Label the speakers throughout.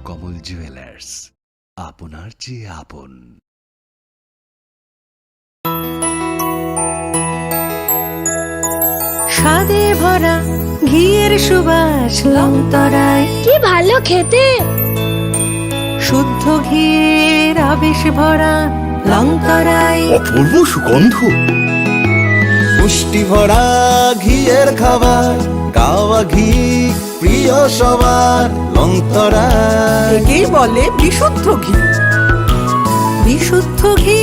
Speaker 1: কমল jewellers, আপনার চেয়ে আপন।
Speaker 2: স্বাদে ভরা ঘিয়ের সুবাস লংতরায়,
Speaker 3: কি ভালো খেতে।
Speaker 2: শুদ্ধ ঘিয়ের আবেশ ভরা লংতরায়,
Speaker 4: অপূর্ব সুগন্ধ, পুষ্টি ভরা ঘিয়ের খাবার, গাওয়া ঘি প্রিয় সবার লংতরা।
Speaker 2: একেই বলে বিশুদ্ধ ঘি। বিশুদ্ধ ঘি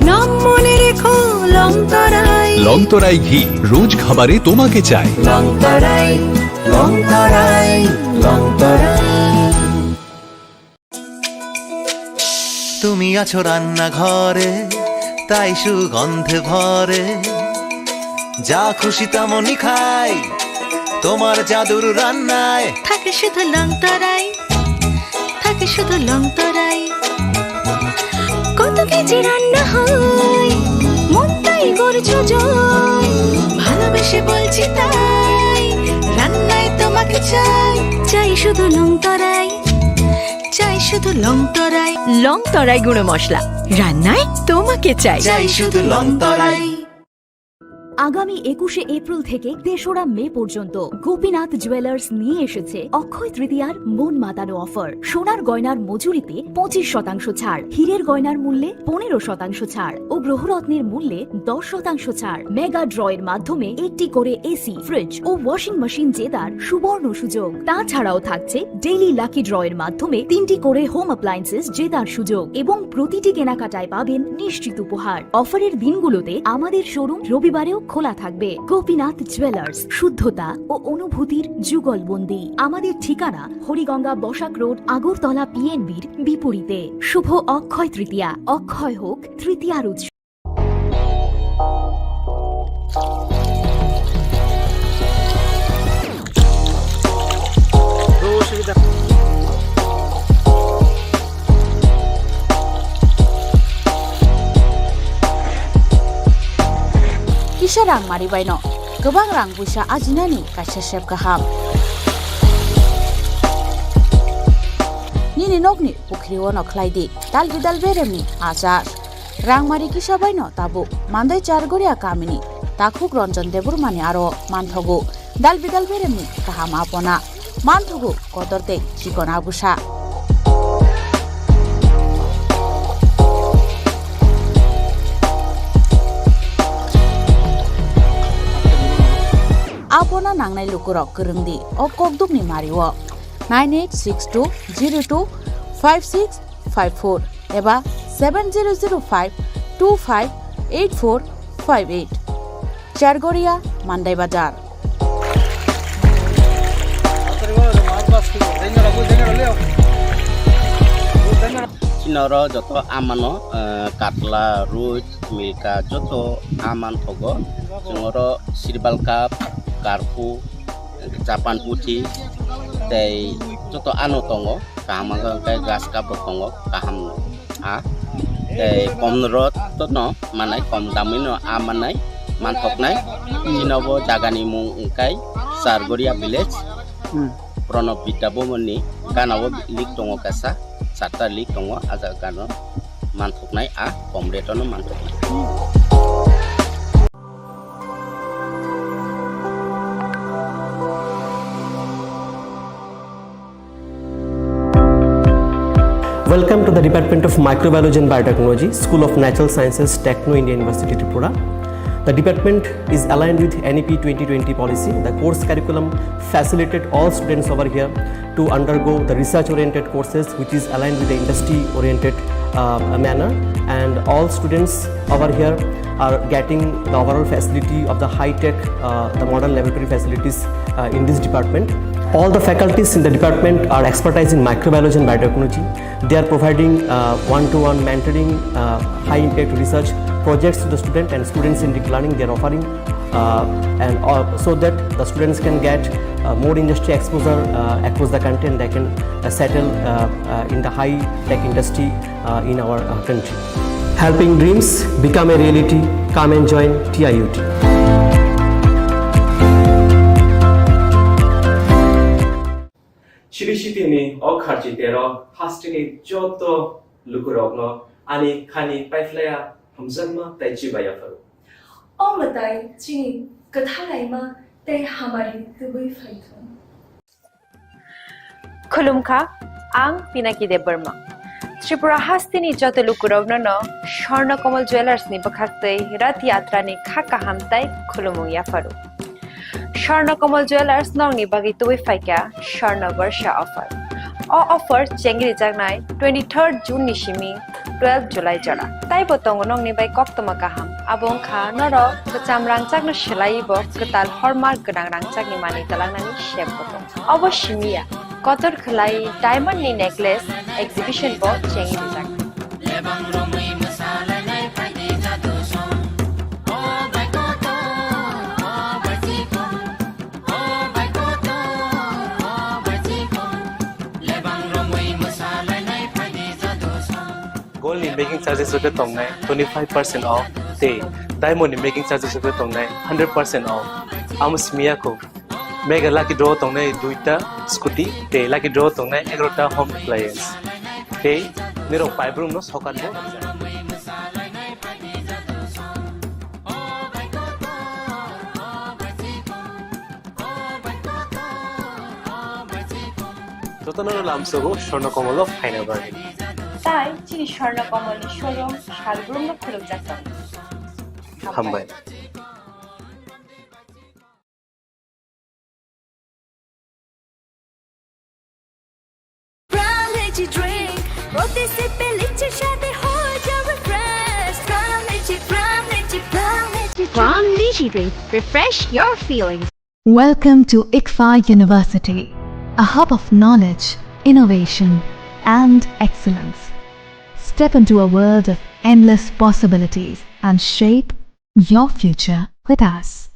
Speaker 2: নাম মনে রেখো লংতরায়।
Speaker 1: লংতরাই ঘি রোজ খাবারে তোমাকে চাই।
Speaker 2: লংতরায়, লংতরায়, লংতরায়।
Speaker 4: তুমি আছো রান্নাঘরে, তাই সুগন্ধে ভরে, যা খুশি তেমনই খাই তোমার জাদুর রান্নায়।
Speaker 2: থাকে শুধু লংতরায়, থাকে শুধু লংতরায়। কত কেজি রান্না হয়, মনটাই করছো জয়। ভালোবেসে বলছি তাই, রান্নায় তোমাকে চাই। চাই শুধু লংতরায়, চাই শুধু লংতরায়। লংতরায় গুঁড়ো মশলা, রান্নায় তোমাকে চাই। চাই শুধু লংতরায়।
Speaker 5: আগামী 21শে এপ্রিল থেকে 3রা মে পর্যন্ত গোপীনাথ জুয়েলার্স নিয়ে এসেছে অক্ষয় তৃতীয়ার মন মাতানো অফার। সোনার গয়নার মজুরিতে 25% ছাড়, হীরের গয়নার মূল্যে 15% ছাড় ও গ্রহরত্নের মূল্যে 10% ছাড়। মেগা ড্রয়ের মাধ্যমে একটি করে এসি, ফ্রিজ ও ওয়াশিং মেশিন জেতার সুবর্ণ সুযোগ। তাছাড়াও থাকছে ডেইলি লাকি ড্রয়ের মাধ্যমে 3টি করে হোম অ্যাপ্লায়েন্সেস জেতার সুযোগ এবং প্রতিটি কেনাকাটায় পাবেন নিশ্চিত উপহার। অফারের দিনগুলোতে আমাদের শোরুম রবিবারেও খোলা থাকবে। গোপীনাথ জুয়েলার্স, শুদ্ধতা ও অনুভূতির যুগলবন্দি। আমাদের ঠিকানা হরিগঙ্গা বসাক রোড, আগরতলা পিএনবির বিপরীতে। শুভ অক্ষয় তৃতীয়া, অক্ষয় হোক তৃতীয়ার উৎসব।
Speaker 3: Kisah rang mari baino, gobang rang busa ajinani kasih chef kaham. Nini nokni pukri wono klaidi, dal bidal beremni azar. Rang mari kisah baino tabu, mandai chargoria kamini, takuk ronjon debur mani aro manthogu, dal bidal beremni kaham apona, manthogu kotorte chikona busa. Apona nangnai lukurok kerengdi o kokdukni mariwo 9862025654 eba 7005258458 Chargoria Mandai Bazar.
Speaker 6: Chinoro joto amano katla ruj milka joto aman thogo jongoro sirbal cup karpu Japan putih tei joto anu tongo kaham kai gas cup tongo kaham a tei komrot to no manai kom damino amanai manthok nai chinobo jagani mung kai Sargoria village Pranab Bidabomoni kanabo lik tongo kasa Sarta lik tongo aja kano manthok nai a komreto no manthok nai.
Speaker 7: Welcome to the Department of Microbiology and Biotechnology, School of Natural Sciences, Techno India University, Tripura. The department is aligned with NEP 2020 policy. The course curriculum facilitated all students over here to undergo the research-oriented courses, which is aligned with the industry-oriented manner. And all students over here are getting the overall facility of the high-tech, the modern laboratory facilities in this department. All the faculties in the department are expertise in microbiology and biotechnology. They are providing one-to-one mentoring, high-impact research projects to the student, and students in deep learning they are offering, so that the students can get more industry exposure across the country, and they can settle in the high-tech industry in our country. Helping dreams become a reality. Come and join TIUT. 시리시티니 어카지테로 파스티니 쪼또 루크록노 아니 칸이 파이플레야 हमसनमा तैची बाया furrow
Speaker 8: और बताए चीनी कथा लाइमा ते हमारी Dubai Python
Speaker 9: खुलुमखा आं पिनाकी देव Burma Tripura हास्तिनी जत लुकुरावनो स्वर्ण कमल jewellers नि बखाक्तै रथ यात्रा नि खाका हामताई खुलुमु याफारु स्वर्ण कमल ज्वेलर्स नंगनि बागै तुबै फाइका स्वर्ण वर्ष ऑफर ऑफर चेंगरि जागनाय 23 जून नि सिमी 12 जुलाई जरा ताई बतंग नंगनि बाय कक्तमा काहाम आबों खा नरो बचाम रांचागनो शिलाइबो कताल हरमार्क गोनां रांचागनि मानि तलांनानि शेप बतंग अवश्यमिया कतर खलाई डायमंड नि नेकलेस एग्जिबिशन बो चेंगरि जाग
Speaker 7: Gold in making charges of the tongnai 25% off. Day diamond in making charges of the tongnai 100% off. Amus miyako mega lucky draw tongnai duita scooty. Day lucky draw tongnai 11ta home appliance. Day niro five room no sokan bo. Totono lamsogo shorno komolo faina bari.
Speaker 9: ताई चिनी स्वर्ण कमल showroom शालग्रुम न खुलुम जाता
Speaker 7: हमबाय
Speaker 5: From Lychee Drink, refresh your feelings.
Speaker 2: Welcome to ICFA University, a hub of knowledge, innovation, and excellence. Step into a world of endless possibilities and shape your future with us.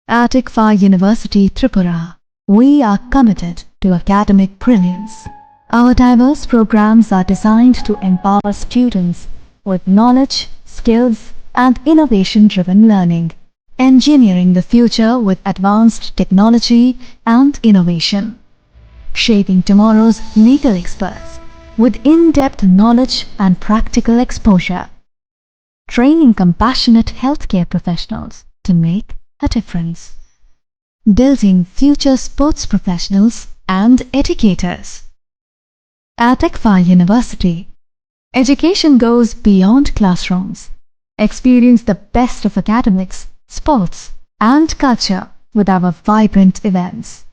Speaker 2: At ICFA University Tripura, we are committed to academic brilliance. Our diverse programs are designed to empower students with knowledge, skills, and innovation-driven learning, engineering the future with advanced technology and innovation, shaping tomorrow's legal experts with in-depth knowledge and practical exposure, training compassionate healthcare professionals to make a difference, building future sports professionals and educators. At ICFA University, education goes beyond classrooms. Experience the best of academics, sports, and culture with our vibrant events.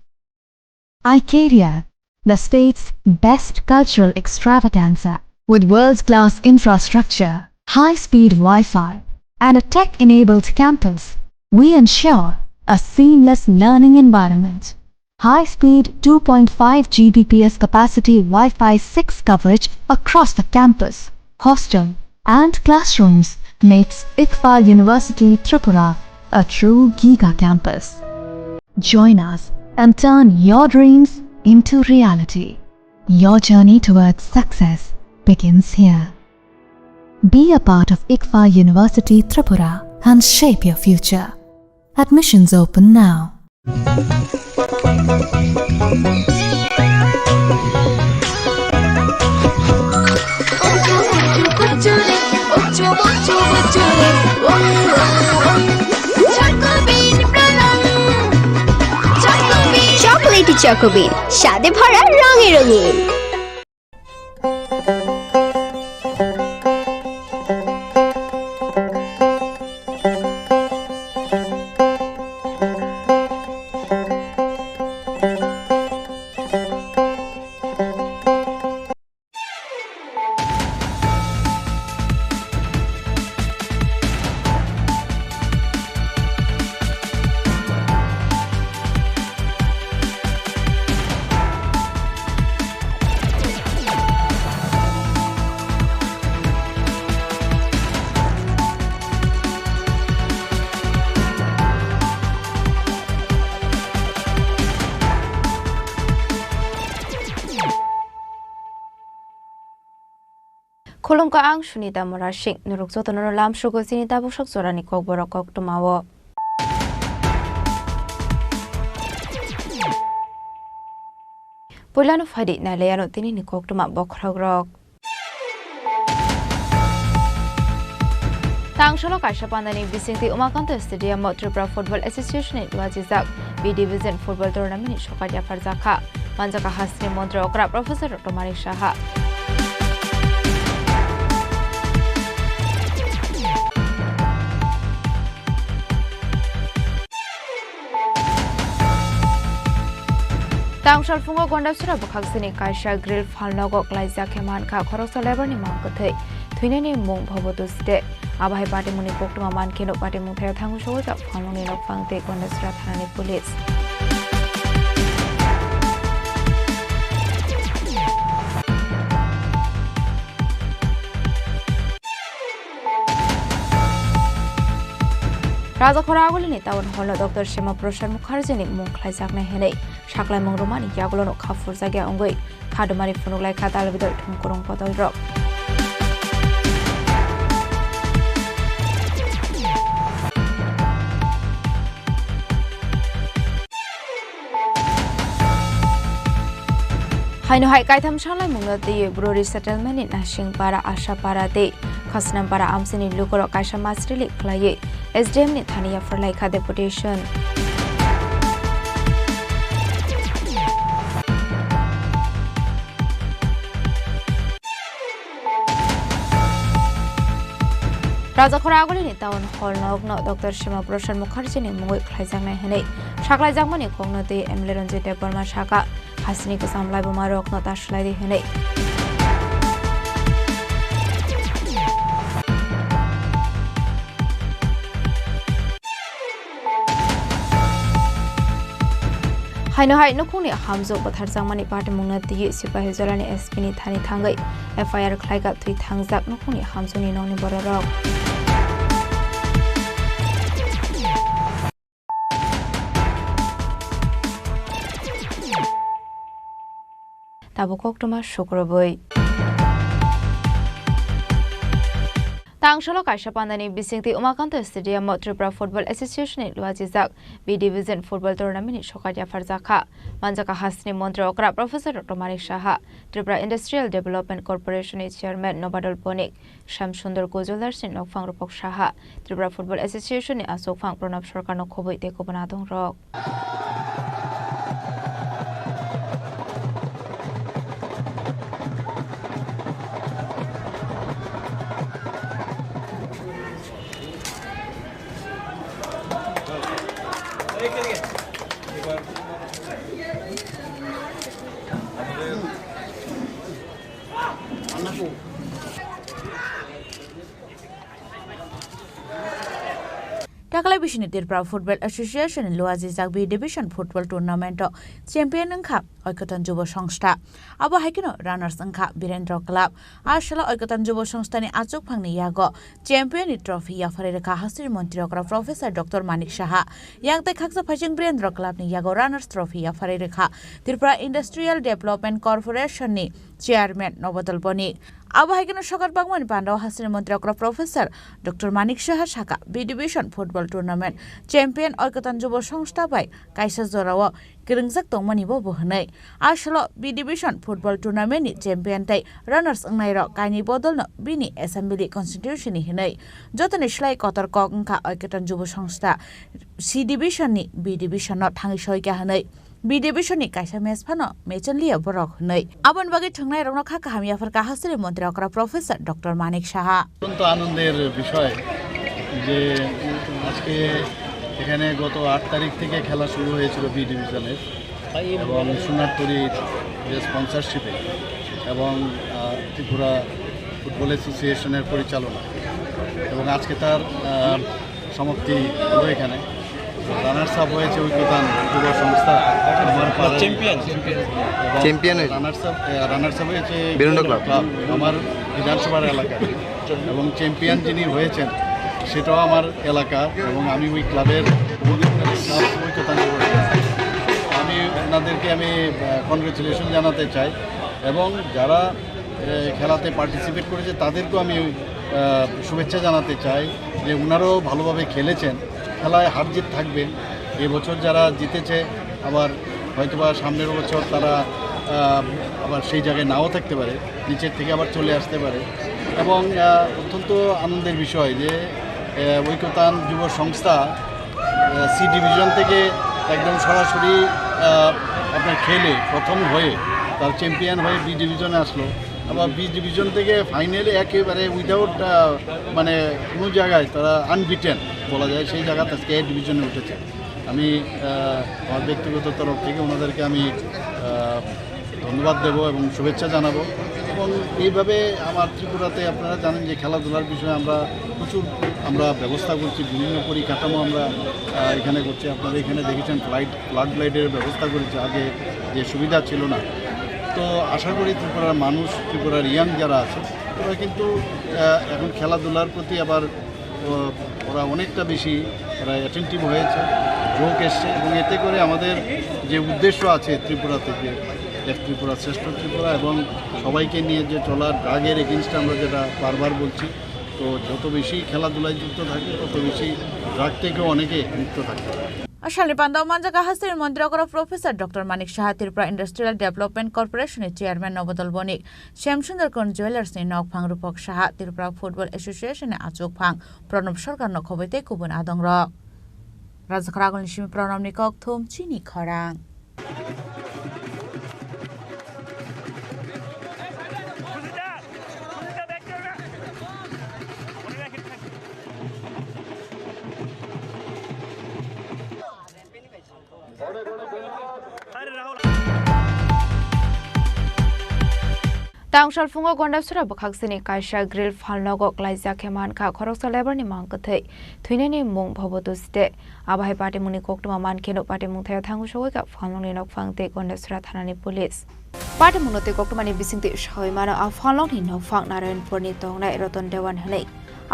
Speaker 2: Icaria, the state's best cultural extravaganza, with world-class infrastructure, high-speed Wi-Fi, and a tech-enabled campus, we ensure a seamless learning environment. High-speed 2.5 Gbps capacity Wi-Fi 6 coverage across the campus, hostel, and classrooms makes ICFA University Tripura a true giga campus. Join us and turn your dreams into reality. Your journey towards success begins here. Be a part of ICFA University Tripura and shape your future. Admissions open now.
Speaker 10: Chocolatey choco bean স্বাদে ভরা রঙে রঙিন।
Speaker 3: Khulumka ang Sunita Morashik nurukso tono lam shugo sinita bushok sorani Kokborok koktumawo.
Speaker 9: Pulano Fadi Naleano Tini Koktuma Bokrogrok. Tangsholo Kashapandani Bising the Umakanto Stadium Tripura Football Association in Wajizak B Division Football Tournament Shokaja Farzaka Manjaka Hasni Montra Okra Professor Dr. Manik Shaha Tangshol Fungo Gondasura Bakaksini Kaisha Grill Falnogo Glaizia Keman Ka Korosa Lever ni Mankate Twinani Mung Pobotuste Abai Party Muni Pokuma Man Kino Party Mutia Tangu Shoga Faloni no Fangte Gondasura Thani Police Raja Khoragul ni Town Hall Dr. Shema Proshan Mukherjee ni Mung Khlaijak na henei Shaklai Mongrumani Yagulo no Khafur Jagya Ongoi Khadumari Funulai Khatal Bidol Thumkurung Potoi Rock Haino hai kai tham shalai mungla te Brori settlement in Ashing para Asha para te Khasnam para Amsini Lukoro Kasha Masrili Klaye SDM ni Thania for like a deputation Raja Khoragul ni Town Hall no Dr. Shema Proshan Mukherjee ni Mungoi Khlaijak na henei Shaklai Jangmani Kongno te Emleronje Deborma Shaka Hasni ko samlai bumarok no tashlai di henei Haino hai no khuni hamzo bathar jangmani party mungna ti sipahi zolani SP ni thani thangai FIR khlaiga thui thangjak no khuni hamzo ni nongni bororok Tabukok tuma shukroboi Tangsholo Kashapandani Bising the Umakanto Stadium Tripura Football Association in Wajizak B Division Football Tournament in Shokaja Farzaka Manjaka Hasni Montra Okra Professor Dr. Manik Shaha Tripura Industrial Development Corporation Chairman Nobadol Ponik Sham Sundar Gozulars in Nokfang Rupok Shaha Tripura Football Association in Asokfang Pranab Sarkar no Khoboi te Kobanadong Rock Takalai Bishini Tripura Football Association in Luazizak B Division Football Tournament Champion Angka Oikotan Jubo Songsta Abo Haikino Runners Angka Birendra Club Ashala Oikotan Jubo Songsta ni Achuk Phangni Yago Champion Trophy Yafare Kahasir Montirokra Professor Dr. Manik Shaha Yang Te Khaksa Phajing Birendra Club ni Yago Runners Trophy Yafare Rekha Tripura Industrial Development Corporation ni Chairman Nobadol Boni Abo Haikino Shokar Bagman Pando Hasir Montirokra Professor Dr. Manik Shaha Shaka B Division Football Tournament Champion Oikotan Jubo Songsta Bai Kaisa Zorawa Kiringjak Tongmani Bo Bohnai Ashalo B Division Football Tournament ni Champion Tai Runners Angnairo Kaini Bodol no Bini Assembly Constitution ni Hinai Jotani Shlai Kotor Kok Ngka Oikotan Jubo Songsta C Division ni B Division no Thangi Shoika Hanai B Division ni Kaisa Mes Phano Mechan Lia Borok Hanai Abon Bagi Thangnai Rokno Khaka Hamia Farka Hasri Mantri Okra Professor Dr. Manik Shaha
Speaker 11: অত্যন্ত আনন্দের বিষয় যে আজকে এখানে গত 8 তারিখ থেকে খেলা শুরু হয়েছিল বি ডিভিশনের এবং সোনারতরীর স্পন্সরশিপে এবং ত্রিপুরা ফুটবল অ্যাসোসিয়েশনের পরিচালনা এবং আজকে তার সমাপ্তি হলো এখানে রানার্স আপ হয়েছে ঐক্যতান যুব সংস্থা আমার চ্যাম্পিয়ন রানার্স আপ হয়েছে বীরেন্দ্র ক্লাব আমার বিধানসভার এলাকায় এবং চ্যাম্পিয়ন যিনি হয়েছেন সেটাও আমার এলাকা এবং আমি ওই ক্লাবের আমি ওনাদেরকে আমি কনগ্রেচুলেশন জানাতে চাই এবং যারা খেলাতে পার্টিসিপেট করেছে তাদেরকেও আমি শুভেচ্ছা জানাতে চাই যে ওনারাও ভালোভাবে খেলেছেন খেলায় হার জিত থাকবে এবছর যারা জিতেছে আবার হয়তোবা সামনের বছর তারা আবার সেই জায়গায় নাও থাকতে পারে, নিচের থেকে আবার চলে আসতে পারে। এবং অত্যন্ত আনন্দের বিষয় যে ঐক্যতান যুব সংস্থা সি ডিভিশন থেকে একদম সরাসরি আপনার খেলে প্রথম হয়ে তার চ্যাম্পিয়ন হয়ে বি ডিভিশনে আসলো। আবার বি ডিভিশন থেকে ফাইনালে একেবারে উইদাউট মানে কোনো জায়গায় তারা আনবিটেন বলা যায়, সেই জায়গাতে আজকে এ ডিভিশনে উঠেছে। আমি আমার ব্যক্তিগত তরফ থেকে ওনাদেরকে আমি ধন্যবাদ দেব এবং শুভেচ্ছা জানাবো। এবং এইভাবে আমার ত্রিপুরাতে আপনারা জানেন যে খেলাধুলার বিষয়ে আমরা প্রচুর ব্যবস্থা করছি, বিভিন্ন পরিকাঠামো আমরা এখানে করছি। আপনারা এখানে দেখেছেন ফ্লাড লাইটের ব্যবস্থা করেছে, আগে যে সুবিধা ছিল না। তো আশা করি ত্রিপুরার মানুষ, ত্রিপুরার ইয়াং যারা আছে ওরা কিন্তু এখন খেলাধুলার প্রতি আবার ওরা অনেকটা বেশি ওরা অ্যাটেন্টিভ হয়েছে, ঝোঁক এসছে। এবং এতে করে আমাদের যে উদ্দেশ্য আছে ত্রিপুরা থেকে, এক ত্রিপুরা শ্রেষ্ঠ ত্রিপুরা, এবং সবাইকে নিয়ে যে চলার ড্রাগের এগেনস্টে আমরা যেটা বারবার বলছি, তো যত বেশি খেলাধুলায় যুক্ত থাকে তত বেশি ড্রাগ থেকেও অনেকে মুক্ত থাকে।
Speaker 3: আশালি পান্ডাও মানজাকা হাস্তির মন্ত্রী professor doctor Manik Saha Tripura industrial development কর্পোরেশনের চেয়ারম্যান নবদল বণিক শ্যামসুন্দর কন জুয়েলার্সনি নকফাং রূপক সাহা ত্রিপুরা ফুটবল এসোসিয়েশনে আচুকফাং প্রণব সরকার নখবৈতে কুবুন আদং রক রাজখরাগলনি সিমি প্রণব নিকক থুম চিনি খরাং।
Speaker 9: Tangsal fungo gonda sura bakhaksini kaisha grill falnogo klaisa keman kha khoroksa lebar ni mangkathai thuine ni mung bhobotu ste abahai party muni koktuma man keno party mung thaya thangu shogoi ka falnong ni nok phangte gonda sura thanani police party munote koktuma ni bisingte shoi mana a falnong ni nok phang narayanpur ni tongnai roton dewan hanai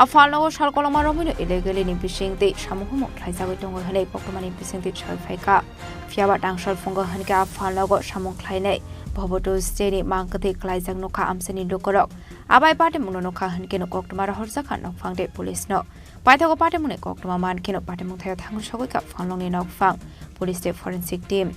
Speaker 9: a falnogo shalkoloma romino illegally ni bisingte samuhumo klaisa goi tongo hanai koktuma ni bisingte choi phaika fiaba tangsal fungo hanka a falnogo samung khlainai Boboto steni mangkati klaijang nokha amsani lukorok abai party muno nokha hanke no koktuma horsa khan nok phangde police no paithago party mune koktuma man kino party mung thaya thangu sogoi ka phanglong ni nok phang police te forensic team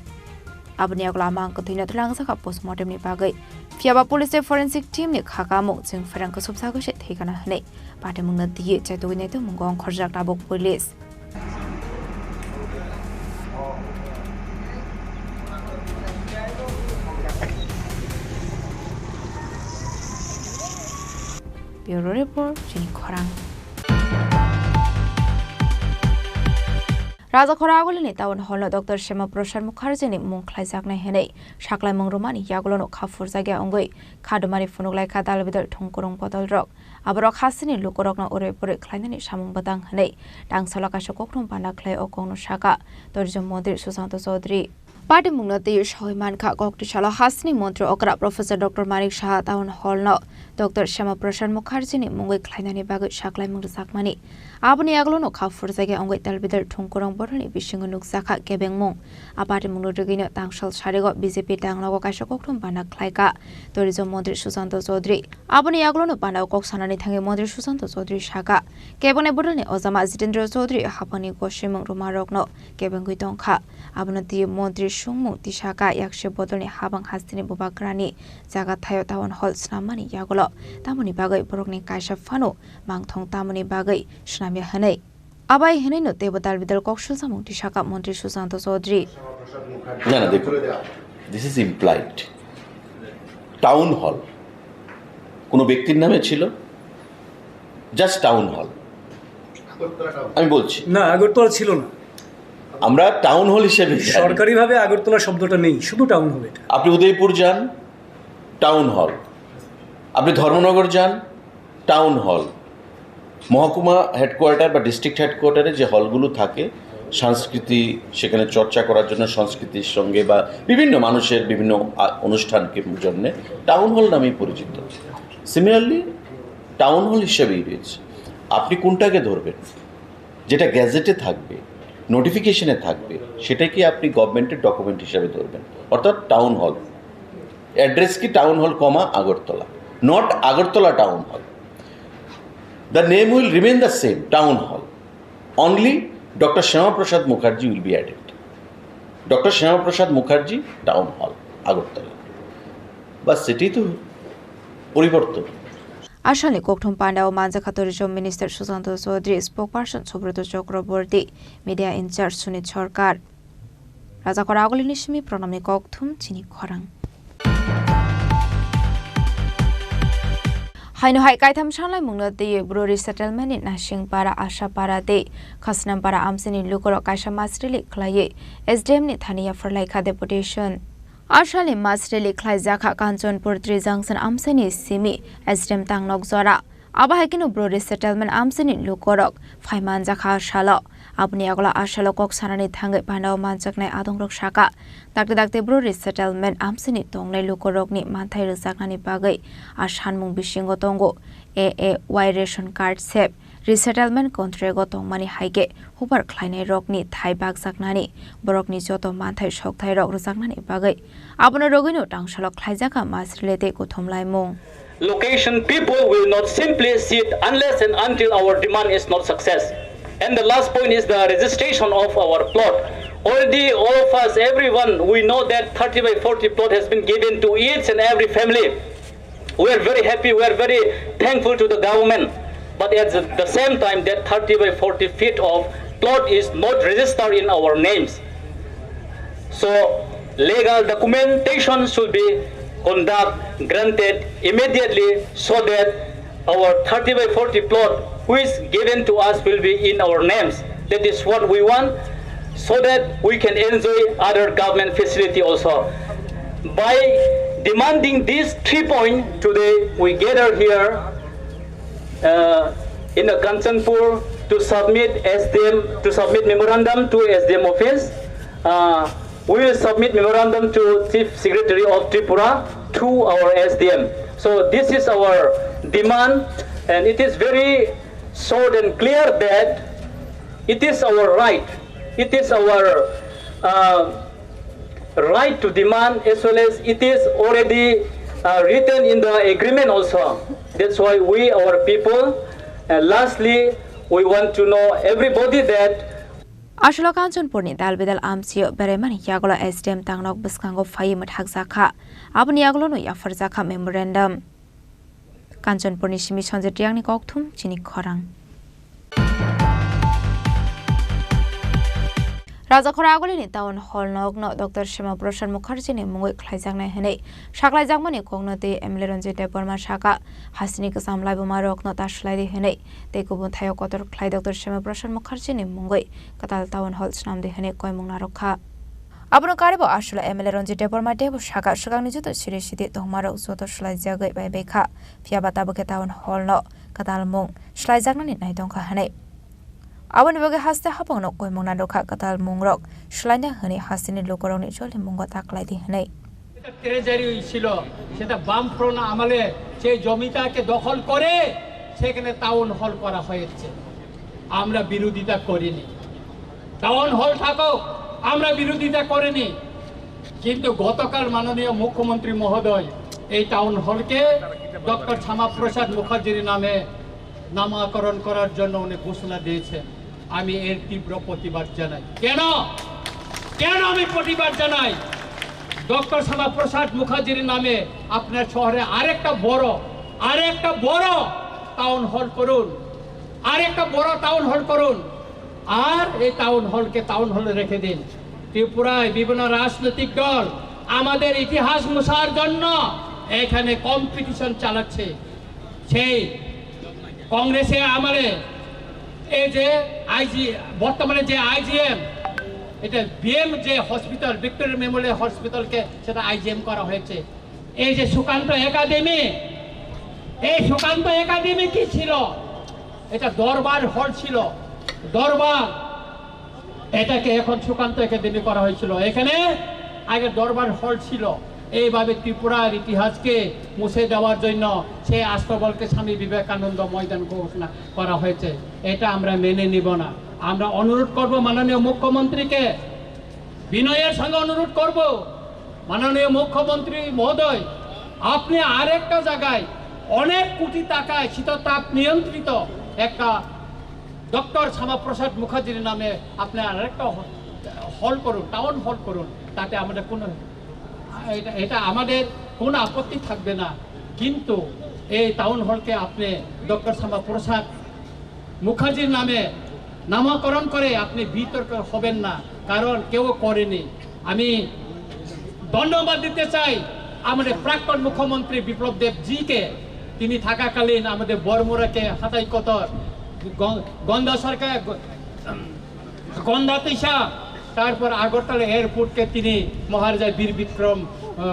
Speaker 9: abni agla mangkati na thlangsa ka postmortem ni bagai fiaba police te forensic team ni khaka mung jing farang ka subsa go se thekana hne party mung na diye chaitoi ne to mung gong khorjak tabok police Bureau Report, Chini Khorang. Raja Khoragoli ni tawon holo Dr. Shema Prashar Mukherjee ni mung khlaijak nai henei saklai mungrumani yagulo no khafur jage ongoi khadumari funuglai khadal bidal thongkorong bodol rok aborok hasini lukorok na ore pore khlainani samung batang henei tangsala ka sokokrom pana khlai okong no saka torjom mondir Susanto Chaudhary Party mungnati shoiman kha koktishala hasni mantri okra Professor Dr. Manik Saha Town Hall no Dr. Shema Prashar Mukherjee ni mungoi khlainani bagai saklai mung sakmani aboni aglo no khafur jage ongoi talbidal thongkorong borani bisingo nukjaka gebengmung apati mungno dogino tangsal sarego BJP tanglago kaisa kokrom bana khlaika tourism mantri Susanto Chaudhary aboni aglo no bana kok sanani thangi mantri Susanto Chaudhary saka kebone borani ojama Jitendra Chaudhary hapani koshimung rumarok no kebengui tongkha abonati mantri sungmu tisaka yakse bodolni habang hastini bubagrani jaga thayo tawon hall snamani yagulo tamoni bagai borokni kaisa phano mangthong tamoni bagai snamya hanai abai hanai no tebodal bidal kokshul samung tisaka mantri Susanto Chaudhary
Speaker 12: না না দেখুন this is implied town hall কোনো ব্যক্তির নামে ছিল just town hall আমি বলছি
Speaker 13: না আগরতলা ছিল না
Speaker 12: আমরা টাউন হল হিসেবে
Speaker 13: সরকারিভাবে আগরতলা শব্দটা নেই শুধু টাউন হল এটা
Speaker 12: আপনি উদয়পুর যান টাউন হল আপনি ধর্মনগর যান টাউন হল মহকুমা হেডকোয়ার্টার বা ডিস্ট্রিক্ট হেডকোয়ার্টারে যে হলগুলো থাকে সংস্কৃতি সেখানে চর্চা করার জন্য সংস্কৃতির সঙ্গে বা বিভিন্ন মানুষের বিভিন্ন অনুষ্ঠানকে জন্য টাউন হল নামেই পরিচিত সিমিলারলি টাউন হল হিসেবেই রয়েছে আপনি কোনটাকে ধরবেন যেটা গ্যাজেটে থাকবে নোটিফিকেশনে থাকবে সেটাই কি আপনি গভর্নমেন্টের ডকুমেন্ট হিসেবে ধরবেন অর্থাৎ টাউন হল অ্যাড্রেস কি town hall comma Agartala not Agartala town hall the name will remain the same town hall only Dr. Shama Prasad Mukherjee will be added. Dr. Shama Prasad Mukherjee Town Hall, Agartala. বাস সেটাই তো পরিবর্তন।
Speaker 9: আসলে কোকঠুম পান্ডা ও মানজাখা tourism minister Sushanta Chowdhury, spokesperson Subrata Chakraborty, media in charge Sunit Sarkar, রাজাখরা আগলিনি সিমি প্রণামী কোকঠুম চিনি খরাং। হাইনো হাই কাইথাম সানলাই মুংনা দে ব্রোরি সেটেলमेंट इन नासिंगपारा आशापारा दे खसनामपारा आमसिनी लुकरो कायसा मासरिलि खलाये एसडीएम नि थानिया फरलाइखा डेपुटेशन आशाले मासरिलि खलाय जाखा कांचनपुर 3 जंक्शन आमसिनी सिमी एसडीएम तांगनक जरा आबाहाकिनो ब्रोरी सेटेलमेंट आमसिनी लुकरक फाइमान जाखा आशालो अपनी अगला आशालो कक सानानि थांगे पानाव मानचकनाय आदंरक शाखा दाक्ते दाक्ते ब्रोरी सेटेलमेंट आमसिनी तंगनाय लुकरकनि मानथाय रोजाकनानि बागै आसानमुं बिसिंग तंगो AAY रेशन कार्ड सेप रिसेटलमेंट कन्ट्रेक्ट तंगमानि हाइगे हुबार खलायनाय रकनि थाय बागजाकनानि बरकनि जत मानथाय सकथाय रक रोजाकनानि बागै आबनो रगैनो टांसालक खलायजाका मासरिलेते गथमलायमुं
Speaker 14: Location people will not simply sit unless and until our demand is not success. And the last point is the registration of our plot. Already all of us, everyone, we know that 30 by 40 plot has been given to each and every family. We are very happy, we are very thankful to the government. But at the same time, that 30 by 40 feet of plot is not registered in our names. So legal documentation should be granted immediately so that our 30 by 40 plot which is given to us will be in our names. That is what we want, so that we can enjoy other government facility also. By demanding these 3 points today, we gather here in the Kanchanpur to submit memorandum to SDM office. We will submit memorandum to Chief Secretary of Tripura through our SDM. So this is our demand, and it is very short and clear that it is our right. It is our right to demand, as well as it is already written in the agreement also. That's why we, our people, lastly, we want to know everybody that
Speaker 9: Ashlo Kanchanpurni dalbidal amsio beremani yagola SDM tangnok biskango fayimat hakzakha abni yaglo no yafarzakha memorandum Kanchanpurni simi sonje tiangni kokthum chini khorang Rajakhora agolini taun hall nogno Dr. Shima Prasad Mukherjee ni mungoi khlaijaknai hene saklaijakmani kongnote MLA Ranjit Deborma shaka hasini kasamlai buma rokno tashlai hene te kubun thayo kotor khlai Dr. Shima Prasad Mukherjee ni mungoi katal taun hall snamde hene koimung narokha abno karibo ashula MLA Ranjit Deborma debo shaka shugangni juto sirishidi dongmaro usoto shlaijagai bai bekha phiabata buke taun hall no katal mung shlaijaknani naidongkha hene Aboni bage haste hapongno koimungna dokha katal mungrok shlaina hene hasini lokoroni choli mungo taklai di hene
Speaker 15: এটা treasury ছিল সেটা বামফ্রন্ট আমলে সেই জমিটাকে দখল করে সেখানে town hall করা হয়েছে আমরা বিরোধিতা করিনি টাউন হল থাকো আমরা বিরোধিতা করিনি কিন্তু গতকাল মাননীয় মুখ্যমন্ত্রী মহোদয় এই টাউন হলকে ডক্টর শ্যামাপ্রসাদ মুখার্জির নামে নামকরণ করার জন্য উনি ঘোষণা দিয়েছেন আমি এর তীব্র প্রতিবাদ জানাই কেন আমি প্রতিবাদ জানাই ডক্টর শ্যামাপ্রসাদ মুখার্জির নামে আপনার শহরে আরেকটা বড় টাউন হল করুন আর এই টাউন হলকে টাউন হলে রেখে দিন ত্রিপুরায় বিভিন্ন রাজনৈতিক দল আমাদের ইতিহাস মুছার জন্য এখানে কম্পিটিশন চালাচ্ছে সেই কংগ্রেসে আমলে এই যে বর্তমানে যে আইজিএম এটা বিএম যে হসপিটাল ভিক্টোরিয়া মেমোরিয়াল হসপিটালকে সেটা আইজিএম করা হয়েছে এই যে সুকান্ত একাডেমি কি ছিল এটা দরবার হল ছিল এটাকে এখন সুকান্ত একাডেমি করা হয়েছিল এখানে আগে দরবার হল ছিল এইভাবে ত্রিপুরার ইতিহাসকে মুছে দেওয়ার জন্য সেই আস্তবলকে স্বামী বিবেকানন্দ ময়দান ঘোষণা করা হয়েছে এটা আমরা মেনে নিব না আমরা অনুরোধ করব মাননীয় মুখ্যমন্ত্রীকে বিনয়ের সঙ্গে অনুরোধ করব মাননীয় মুখ্যমন্ত্রী মহোদয় আপনি আরেকটা জায়গায় অনেক কোটি টাকায় শীততাপ নিয়ন্ত্রিত একটা ডক্টর শ্যামাপ্রসাদ মুখার্জির নামে আপনি আরেকটা হল করুন টাউন হল করুন তাতে আমাদের কোনো এটা আমাদের কোনো আপত্তি থাকবে না, কিন্তু এই টাউন হলকে আপনি ডক্টর শ্যামাপ্রসাদ মুখার্জির নামে নামকরণ করে আপনি বিতর্ক হবেন না, কারণ কেউ করেনি। আমি ধন্যবাদ দিতে চাই আমাদের প্রাক্তন মুখ্যমন্ত্রী বিপ্লব দেব জিকে। তিনি থাকাকালীন আমাদের বরমুরাকে হাতাইকতর, গন্ধা সরকার, গন্ধা তিসা, তারপর আগরতলা এয়ারপোর্টকে তিনি মহারাজা বীর বিক্রম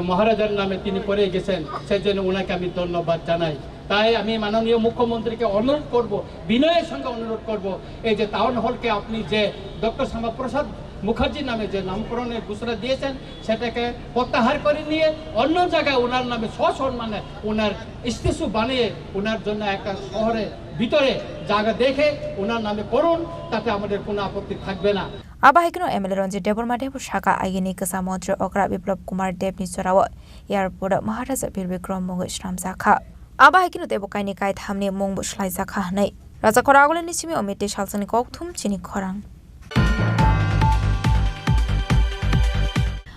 Speaker 15: মহারাজার নামে তিনি করে গেছেন, সেজন্য ওনাকে আমি ধন্যবাদ জানাই। তাই আমি মাননীয় মুখ্যমন্ত্রীকে অনুরোধ করব, বিনয়ের সঙ্গে অনুরোধ করব, এই যে টাউন হলকে আপনি যে ডক্টর শ্যামাপ্রসাদ মুখার্জির নামে যে নামকরণের ঘোষণা দিয়েছেন সেটাকে প্রত্যাহার করে নিয়ে অন্য জায়গায় ওনার নামে সসম্মানে ওনার স্ট্যাচু বানিয়ে ওনার জন্য একটা শহরের ভিতরে জায়গা দেখে ওনার নামে করুন, তাতে আমাদের কোনো আপত্তি থাকবে না।
Speaker 16: Abahikino MLA Ronji Deborma Debu Shaka Agini Kasa Montre Okra Biplop Kumar Debni Sorawa Airport Maharaja Bir Bikram Mungu Shram Zakha Abahikino Debokaini Kai Thamni Mungbu Shlai Zakha Nei Raja Koragole Nisimi Omite Shalsani Koktum Chini Khorang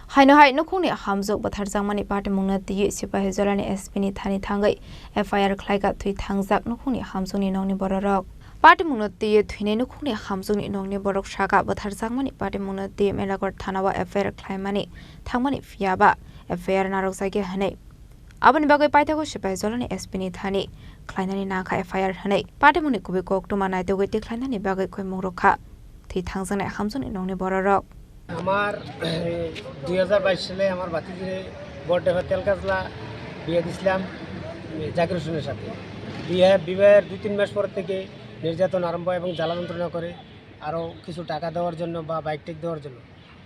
Speaker 16: Haino Hai Nukuni Hamzok Bathar Zangmani Party Mungna Di Sipahi Zolani Espini Thani Thangai FIR Klaiga Thui Thangzak Nukuni Hamzoni Nongni Bororok Party Munati Twine Nukuni Hamzuni Nongni Borok Shaka Bathar Zangmani Party Munati Melagor Thanawa FIR Klaimani Thangmani Fiaba FIR Narosaki Hane Abani Bagai Paitago Sipahi Zolani Espini Thani Klainani Naka FIR Hane Party Muni Kubi Koktumana Dogeti Klainani Bagai Koi Muroka Thi Thangzani Hamzuni Nongni Bororok
Speaker 17: আমার 2022 সালে আমার ভাতিজিরে বড়ডেফা তেলকাজলা বিয়ে দিয়েছিলাম জাকির হোসেনের সাথে। বিবাহের 2-3 মাস পর থেকে নির্যাতন আরম্ভ এবং জ্বালা যন্ত্রণা করে আরও কিছু টাকা দেওয়ার জন্য বা বাইক টেক দেওয়ার জন্য।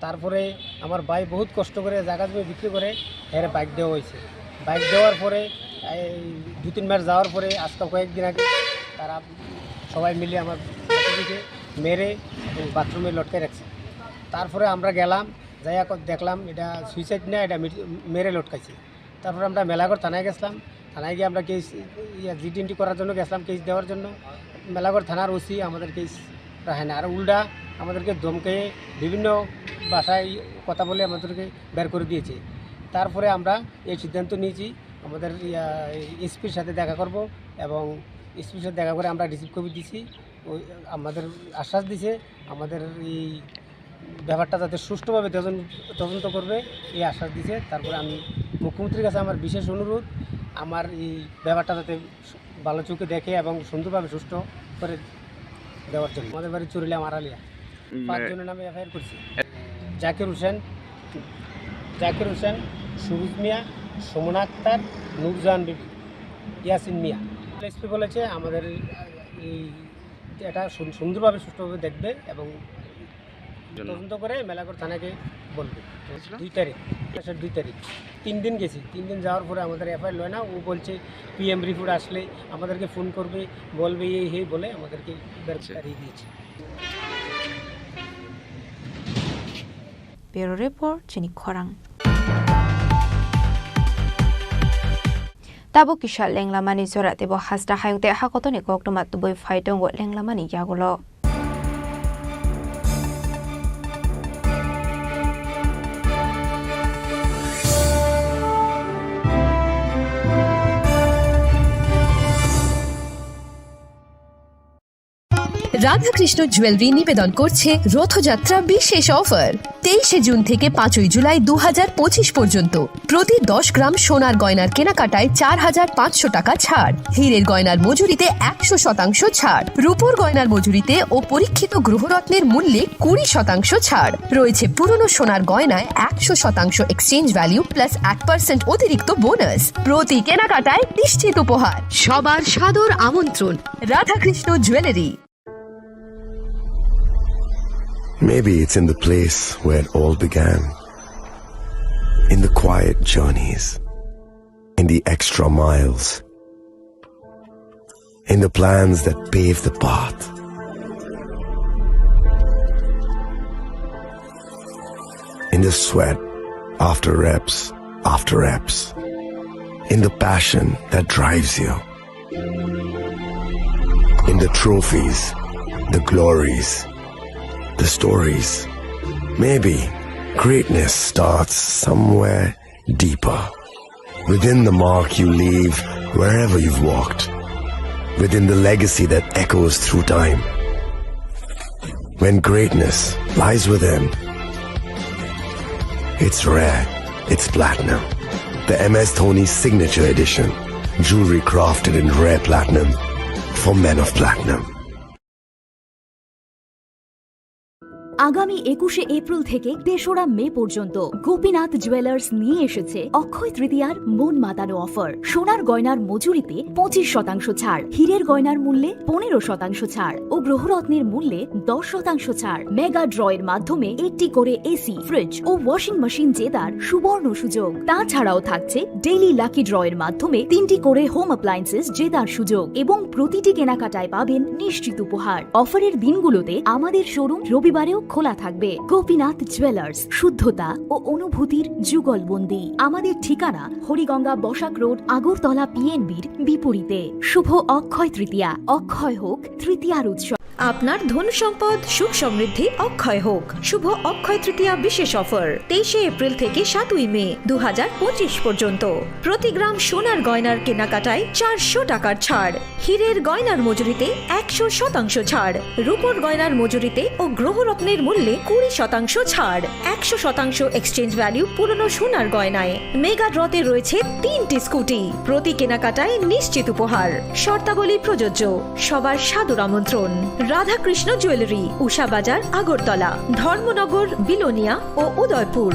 Speaker 17: তারপরে আমার ভাই বহুত কষ্ট করে জায়গা জমি বিক্রি করে এর বাইক দেওয়া হয়েছে। বাইক দেওয়ার পরে 2-3 মাস যাওয়ার পরে আজকে কয়েকদিন আগে তারা সবাই মিলে আমার ভাতিজিকে মেরে বাথরুমে লটকে রাখছে। তারপরে আমরা গেলাম, যাইয়া দেখলাম এটা সুইসাইড না, এটা মেরে লটকাইছে। তারপরে আমরা মেলাগড় থানায় গেছিলাম, থানায় গিয়ে আমরা কেস জিটিএনটি করার জন্য গেছিলাম, কেস দেওয়ার জন্য। মেলাগড় থানার ওসি আমাদের কেস রাখে না, আর উল্টা আমাদেরকে ধমকে বিভিন্ন ভাষায় কথা বলে আমাদেরকে বের করে দিয়েছে। তারপরে আমরা এই সিদ্ধান্ত নিয়েছি আমাদের এসপির সাথে দেখা করব এবং এসপির সাথে দেখা করে আমরা রিসিভ কপি দিয়েছি। ওই আমাদের আশ্বাস দিয়েছে আমাদের এই ব্যাপারটা যাতে সুষ্ঠুভাবে তদন্ত করবে এই আশ্বাস দিয়েছে। তারপরে আমি মুখ্যমন্ত্রীর কাছে আমার বিশেষ অনুরোধ, আমার এই ব্যাপারটা যাতে ভালো চোখে দেখে এবং সুন্দরভাবে সুষ্ঠু করে দেওয়ার জন্য। আমাদের বাড়ি চুরিলা মারালিয়া 5 জনের নামে এফআইআর করছি। জাকির হোসেন, সুরুজ মিয়া, সুমনা আক্তার, নুরজাহান বিবি, ইয়াসিন মিয়া। এসপি বলেছে আমাদের এই এটা সুন্দরভাবে সুষ্ঠুভাবে দেখবে এবং তদন্ত করে মেলাগড় থানাকে বলবে। 2 তারিখ 3 দিন গেছি, 3 দিন যাওয়ার পরে আমাদের এফআইআর লয় না। ও বলছে পিএম রিপোর্ট আসলে আমাদেরকে ফোন করবে, বলবে এই বলে আমাদেরকে বের করে দিয়েছে।
Speaker 16: Bureau Report Chini Khorang Tabo Kisha Lenglamani Zora Debo Hasta Hayute Hakotoni Koktomat Tuboi Faitongo Lenglamani Yagulo
Speaker 18: Radhakrishna jewellery নিবেদন করছে রথযাত্রা বিশেষ অফার 23 জুন থেকে 5 জুলাই 2025 পর্যন্ত প্রতি 10 গ্রাম সোনার গয়নার কেনাকাটায় 4500 টাকা ছাড়, হীরের গয়নার মজুরিতে 100% ছাড়, রূপোর গয়নার মজুরিতে ও পরীক্ষিত গ্রহরত্নের মূল্যে 20% ছাড় রয়েছে। পুরনো সোনার গয়নায় 100% এক্সচেঞ্জ ভ্যালু প্লাস 1% অতিরিক্ত বোনাস। প্রতি কেনাকাটায় নিশ্চিত উপহার। সবার সাদর আমন্ত্রণ Radhakrishna jewellery.
Speaker 19: Maybe it's in the place where it all began, in the quiet journeys, in the extra miles, in the plans that pave the path. In the sweat after reps, in the passion that drives you, in the trophies, the glories, the stories. Maybe greatness starts somewhere deeper, Within the mark you leave wherever you've walked. Within the legacy that echoes through time. When greatness lies within, it's rare, it's platinum. The MS Dhoni Signature Edition. Jewelry crafted in rare platinum for men of platinum.
Speaker 5: আগামী 21শে April থেকে ৩রা মে পর্যন্ত Gopinath jewellers নিয়ে এসেছে অক্ষয় তৃতীয়ার মন মাতানো offer. সোনার গয়নার মজুরিতে 25% ছাড়, হীরের গয়নার মূল্যে 15% ছাড় ও গ্রহরত্নের মূল্যে 10% ছাড়। মেগা ড্রয়ের মাধ্যমে 8টি করে এসি, ফ্রিজ ও ওয়াশিং মেশিন জেতার সুবর্ণ সুযোগ। তাছাড়াও থাকছে ডেইলি লাকি ড্রয়ের মাধ্যমে 3টি করে হোম অ্যাপ্লায়েন্সেস জেতার সুযোগ এবং প্রতিটি কেনাকাটায় পাবেন নিশ্চিত উপহার। অফারের দিনগুলোতে আমাদের শোরুম রবিবারেও খোলা থাকবে। গোপীনাথ জুয়েলার্স, শুদ্ধতা ও অনুভূতির যুগলবন্দি। আমাদের ঠিকানা হরিগঙ্গা বসাক রোড, আগরতলা পিএনবির বিপরীতে। শুভ অক্ষয় তৃতীয়া, অক্ষয় হোক তৃতীয়ার উৎসব।
Speaker 20: আপনার ধন সম্পদ সুখ সমৃদ্ধি অক্ষয় হোক। শুভ অক্ষয় তৃতীয়া বিশেষ অফার 23শে এপ্রিল থেকে 7ই মে 2025 পর্যন্ত। প্রতি গ্রাম সোনার গয়নার কেনাকাটায় 400 টাকার ছাড়, হীরের গয়নার মজুরিতে 100% ছাড়, রূপোর গয়নার মজুরিতে ও গ্রহরত্নের মূল্যে 20% ছাড়, 100% এক্সচেঞ্জ ভ্যালু পুরনো সোনার গয়নায়। মেগা ড্রতে রয়েছে 3টি স্কুটি, প্রতি কেনাকাটায় নিশ্চিত উপহার। শর্তাবলী প্রযোজ্য। সবার সাদর আমন্ত্রণ। রাধাকৃষ্ণ জুয়েলারি, উষা বাজার, আগরতলা, ধর্মনগর, বিলোনিয়া ও উদয়পুর।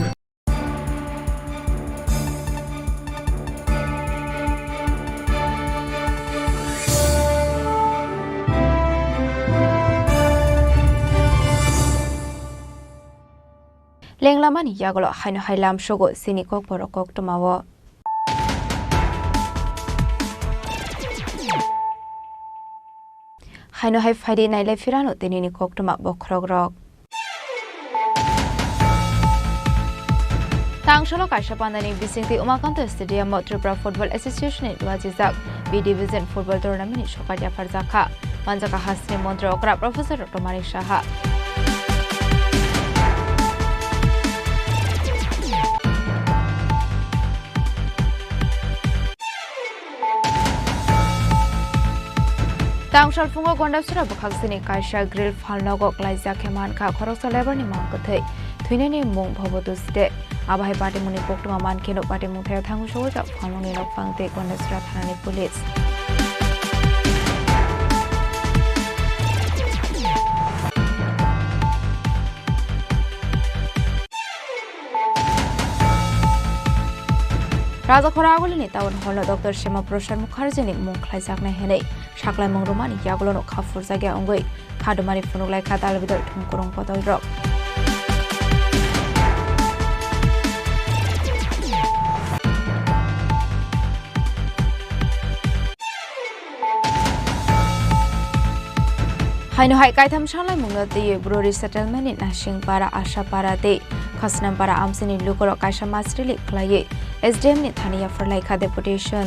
Speaker 16: লেংলামানি ইয়াগলো হাইনো হাইলাম সগো সিনি kokborok koktomawo হাইনো হাই ফাইডে নাইলে ফিরানো তেনিনি koktoma bokrogrok Tangsholo kaisa pandani bisingti umakanta stadium Tripura Football Association wajizak B Division Football Tournament shokaja farzakha manjaka hasni montra okra Professor Dr. Mani Shaha Tangshol fungo gondasura bukhaksini kaisa grill falnogo klaija keman kha khoroksa lebarni mangkathai thuinani mung bhobotusde abai party muni poktoma mankeno party mungthaya thangu soja falnoni nokfangte gondasura thanani police Raja Khoragoli ni taun holo Dr. Shema Prashar Mukherjee ni mung khlaijaknai henei saklai mongrumani yagulono khafur jagya ongoi khadumani funuglai khatal bidor thumkurung potoi rok Haino hai kaitham shalai mungno te Brori settlement in Nashingpara Ashapara te Khasnampara Amsini Lukoro Kaisa Masrili Klaye SDM ni Thaniya for Laika deputation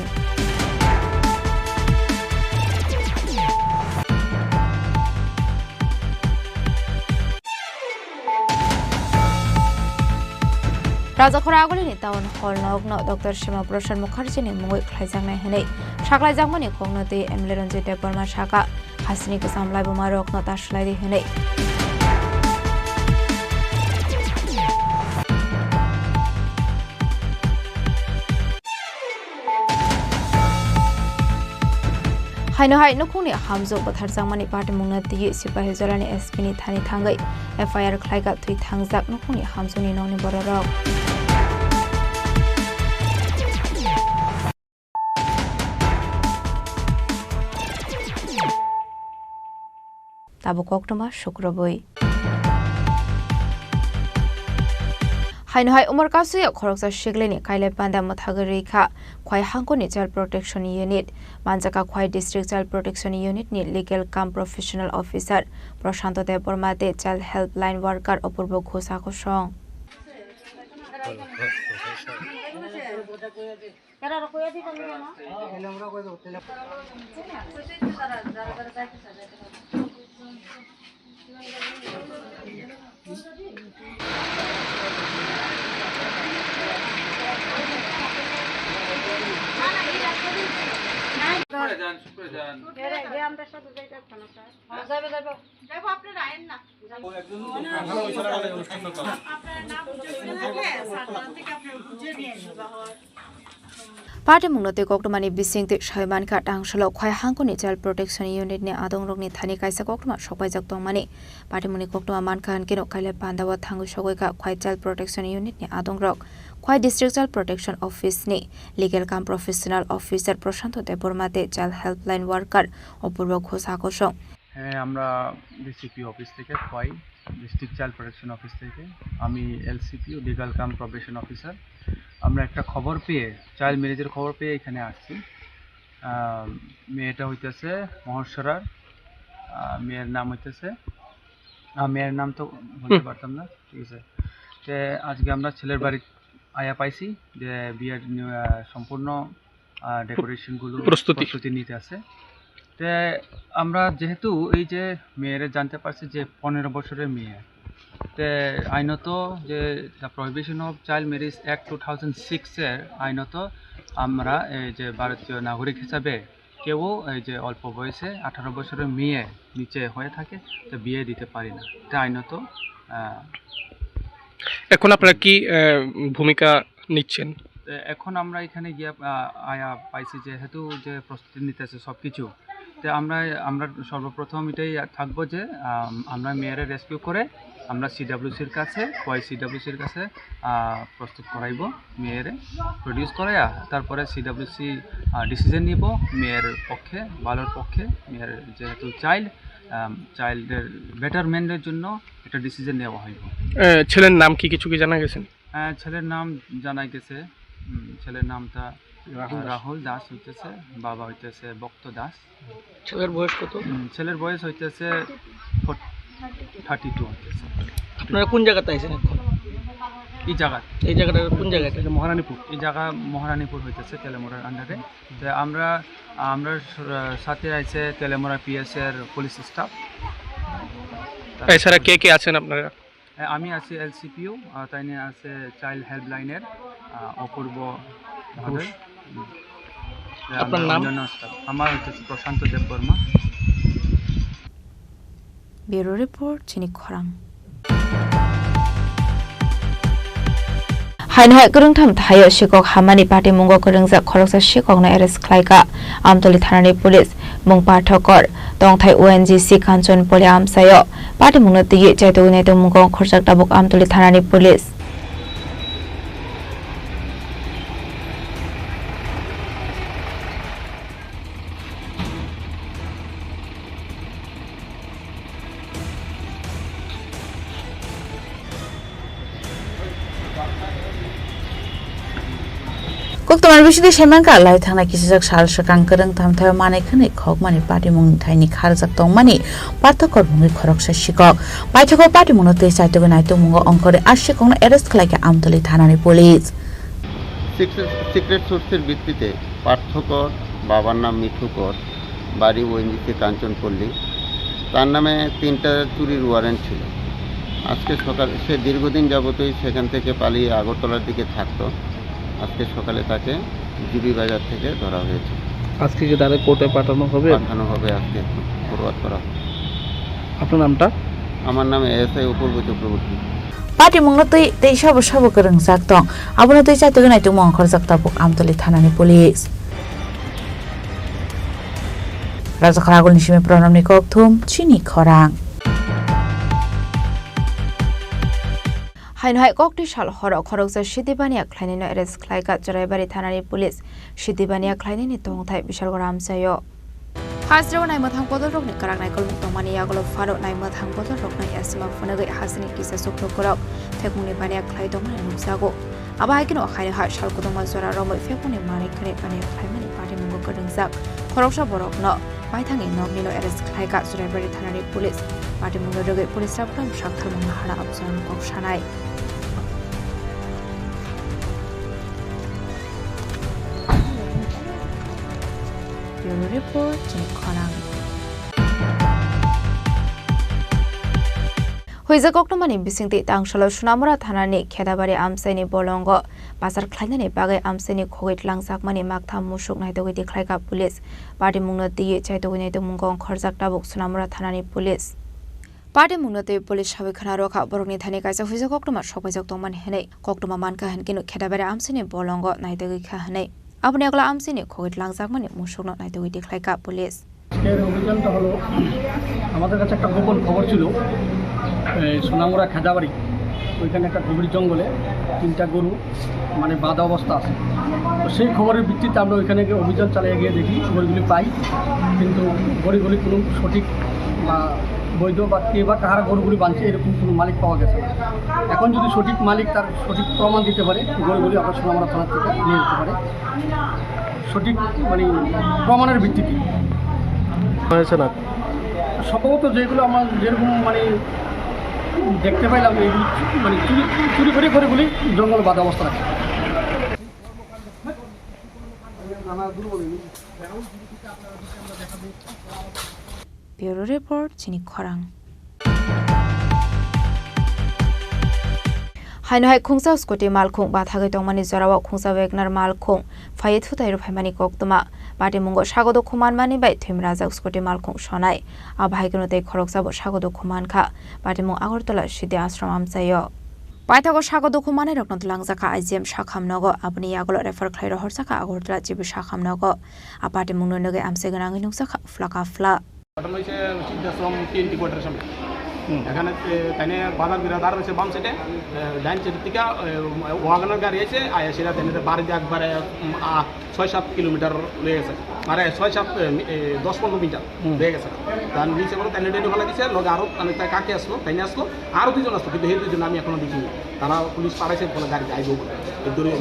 Speaker 16: Raja Khoragoli ni taun hall nogno Dr. Shema Prashar Mukherjee ni mungoi khlaijaknai henei saklai jakmani khongno te Emile Ranjit Deborma Shaka hasini ko samlai buma rokno tashlai di henei Haino hai nukhuni hamzo bathar jangmani party mungna ti sipahi jorani SP ni thani thangai FIR khlaiga thui thangjak nukhuni hamzo ni nongni bororok Tabo koktoma shukroboi Haino hai umar kasuya khoroksa shigleni kaile panda mathagari kha khwai hangkoni child protection unit manjaka khwai district child protection unit ni legal cum professional officer Prashanto Deborma te child helpline worker Apurbo Ghosa khosong Party mungnote koktomani bisingti shaiman ka tangshalo khwai hangkoni child protection unit ni adongrokni thani kaisa koktoma sopaijak tongmani party muni koktoma mankan kino kaile pandawa thangu sogoi ka khwai child protection unit ni adongrok khwai district child protection office ni legal kam professional officer prashanto debormate child helpline worker opurbo Ghosh আকর্ষণ
Speaker 21: হ্যাঁ আমরা DCP office থেকে Khowai district child protection office থেকে আমি এলসিপি legal কাম probation officer আমরা একটা খবর পেয়ে চাইল্ড ম্যারেজের খবর পেয়ে এখানে আসছি মেয়েটা হইতেছে মহর্ষরার মেয়ের নাম হইতেছে মেয়ের নাম তো বলতে পারতাম না ঠিক আছে তো আজকে আমরা ছেলের বাড়ি আয়া পাইছি যে বিয়ের সম্পূর্ণ ডেকোরেশনগুলো প্রস্তুতি নিতে আছে তো আমরা যেহেতু এই যে মেয়েরা জানতে পারছি যে 15 বছরের মেয়ে তো আইনত যে the prohibition of child marriage act 2006 এর আইনত আমরা এই যে ভারতীয় নাগরিক হিসাবে কেউ এই যে অল্প বয়সে 18 বছরের মেয়ে নিচে হয়ে থাকে তো বিয়ে দিতে পারি না তো আইনত
Speaker 22: এখন আপনারা কি ভূমিকা নিচ্ছেন
Speaker 21: এখন আমরা এখানে গিয়ে আয়া পাইছি যেহেতু যে প্রস্তুতি নিতেছে সব কিছু তো আমরা সর্বপ্রথম এটাই থাকবো যে আমরা মেয়েরে রেস্কিউ করে আমরা সিডব্লিউসির কাছে সিডব্লিউসির কাছে প্রস্তুত করাইব মেয়েরে প্রডিউস করাইয়া তারপরে সিডব্লিউসি ডিসিশন নিব মেয়ের পক্ষে ভালোর পক্ষে মেয়ের যেহেতু চাইল্ডের বেটারমেন্টের জন্য এটা ডিসিশন নেওয়া হইব
Speaker 22: ছেলের নাম কি কিছু কি জানা গেছে
Speaker 21: ছেলের নাম জানা গেছে ছেলের নামটা রাহুল দাস হইতেছে বাবা হইতেছে বক্ত দাস
Speaker 22: ছেলের বয়স কত
Speaker 21: ছেলের বয়স হইতেছে 32 হইতেছে
Speaker 22: আপনারা কোন জায়গাতে আছেন এখন
Speaker 21: এই জায়গাটা
Speaker 22: কোন জায়গায় এটা
Speaker 21: মহারানীপুর এই জায়গা মহারানীপুর হইতেছে তেলেমোড়ার আন্ডারে তো আমরা সাথে আছে তেলেমোড়া পিএস এর পুলিশ স্টাফ
Speaker 22: এছাড়া কে কে আছেন আপনারা
Speaker 21: আমি আছি এলসিপিও তাই নিয়ে আছে চাইল্ড হেল্পলাইনের অপূর্ব মহোদয়
Speaker 22: আপনার নাম
Speaker 21: আমার হচ্ছে প্রশান্ত দেববর্মা
Speaker 16: ব্যুরো রিপোর্ট চিনি খরাং হাইনহাই গরংথাম থায় শিকক হামানি পার্টি মুঙ্গ গরংজা খরকজা শিককনা এরেস্ট খ্লাইকা আমতলি থানানি পুলিশ মুং পাঠকর তংথাই ওএনজিসি কাঞ্চন পলি আমসায় পার্টি মুংনো তিয়ে চাইতো উনাইতো মুঙ্গ খরজাক দাবক আমতলি থানানি police
Speaker 3: koktomar biside semanka lai thangna kisijak sal sakang kereng thamthayo mane khane khokmani party mung thaini kharjak tongmani pathokor mungi khoroksa sikok paithoko party mungno tei chaito naito mungo onkore ashikongna arrest khlaike amtoli thanani police
Speaker 23: secret সোর্সের ভিত্তিতে পার্থকর বাবার নাম মিঠুকর বাড়ি ONGC Kanchanpalli তার নামে 3টা চুরির warrant ছিল আজকে সকালে সে দীর্ঘদিন যাবতই সেখান থেকে পালিয়ে আগরতলার দিকে থাকতো আজকে সকালে তাকে জিবি বাজার থেকে ধরা হয়েছে
Speaker 22: আজকে কি তাদের কোর্টে পাঠানো হবে
Speaker 23: আজকে ফরওয়ার্ড করা হবে
Speaker 22: আপনার নামটা
Speaker 23: আমার নাম এসআই অপূর্ব Chakraborty
Speaker 3: party mungno tei sabo kereng jak tong abono tei chaito naito mung khorjak tabuk amtoli thanani police raja kharagol nisime pranamni kokthum chini khorang
Speaker 16: হাইনহাই ককটি সাল হরক খরকজা সিদিবানিয়া খ্লাইনিনো arrest খ্লাইকা জরাইবাড়ি থানানি police সিদিবানিয়া খ্লাইনিনি তংথাই Bishalgarh আমসায় হাজরাও নাইমথাং পদরকনি কারাক নাইকল মুক্তমানি ইয়াগল Faro নাইমথাং পদরকনি Eshima ফোনাগৈ Hasini কিসা সুক্রকরক ফেকুনি বানিয়া খ্লাই দমনে নুকসাগো আবাহাইকিনো হাইনহাই সালকুদমা জরা রমই ফেকুনি মানিকনে বানিয়া খ্লাইমানি পার্টি মুঙ্গ গরংজাক খরকসা বরকনো বাইথাংনি নগনিনো এরেস্ট খ্লাইকা জরাইবাড়ি থানানি পুলিশ পার্টি মুঙ্গ রগৈ পুলিশরা প্রাম সাক্থার মুঙ্গ হারা আবজান cock সানাই Bureau Report Chini Khorang Huiza koknomani bisingti tangshalo sunamura thanani khedabari amsaini bolongo बाजार ख्लाइनानै बागै आमसेनि खगैत लांजाकमानि मागथाम मुसुक नायदगै देख्लायगा police party मुंनो दिये चाइदगै नायदग मुंगं खरजाक दाबुक सुनामुरा थानानि police party मुंनो दिये police साबै खाना रखा बरकनि थानि काइसा हुइजा कक्टमा सबाइजक दंमान हेनै कक्टमा मानका हेनकिनु खेदाबारे आमसेनि बलंग नायदगै खा हेनै আপনি আগলা আমসিনি খগিত লাংজাকমানি মুসুকনো নাইদগৈ দেখ্লাইকা পুলিশ
Speaker 13: এর অভিযানটা হলো আমাদের কাছে একটা গোপন খবর ছিল সোনামুড়া খেদাবাড়ি ওইখানে একটা গভীর জঙ্গলে 3টা গরু মানে বাঁধা অবস্থা আছে তো সেই খবরের ভিত্তিতে আমরা ওইখানে গিয়ে অভিযান চালিয়ে গিয়ে দেখি গরুগুলি পাই কিন্তু গরুগুলি কোনো সঠিক বা বৈধ বা কে বা কাহারা গরুগুলি বাঁধছে এরকম কোনো মালিক পাওয়া গেছে না এখন যদি সঠিক মালিক তার সঠিক প্রমাণ দিতে পারে গরুগুলি আমরা সোনামুড়া থানা থেকে নিয়ে যেতে পারে সঠিক মানে প্রমাণের ভিত্তিতে
Speaker 22: হয়েছে না
Speaker 13: সম্ভবত যেগুলো আমরা যেরকম মানে দেখতে পাইলাম এইগুলি মানে চুরি করে গরুগুলি জঙ্গল বাঁধা অবস্থা রাখে
Speaker 16: ব্যুরো রিপোর্ট চিনি খরাং হাইনহাই খুংসা স্কুটি মালখুং বাথাগৈ তংমানি জরাও খুংসা वेगनार मालखुं फाये थुताइरो फाइमानि कक्तमा बाटे मुंगो सागदो खुमान मानि बाय थेमराजाक स्कुटी मालखुं सनाय आबाहायगनो तै खरकसाबो सागदो खुमानखा बाटे मुं आगरतला सिदे आश्रम आमचायो पाइथागो सागदो खुमाने रकनत लांजाखा आइजिएम शाखामनगो आबनि यागलो रेफार खलाइरो हरसाखा आगरतला जिबि शाखामनगो आपाटे मुंनो नगे आमसे गनाङै नुसाखा फ्लाका फ्ला
Speaker 1: ঘটনা হয়েছে সিদ্ধাশ্রম PNT কোয়ার্টারের সামনে এখানে তাইনে বাজার বিরাদার হয়েছে বাম সাইডে ডাইন সাইড থেকে ওয়াগনার গাড়ি আছে আয়া সেটা তাইনে বাড়ি দিয়ে একবারে 6-7 কিলোমিটার লয়ে গেছে মানে 10-15 মিটার লয়ে গেছে তার নিচে বলে তাইনে ডেডি ভালো দিছে লগে আরও মানে তাই কাকে আসলো তাইনে আসলো আরও 2জন আসলো কিন্তু এই 2জন আমি এখনো দেখিনি তারা পুলিশ পাড়াইছে বলে গাড়ি আইব বলে দূরে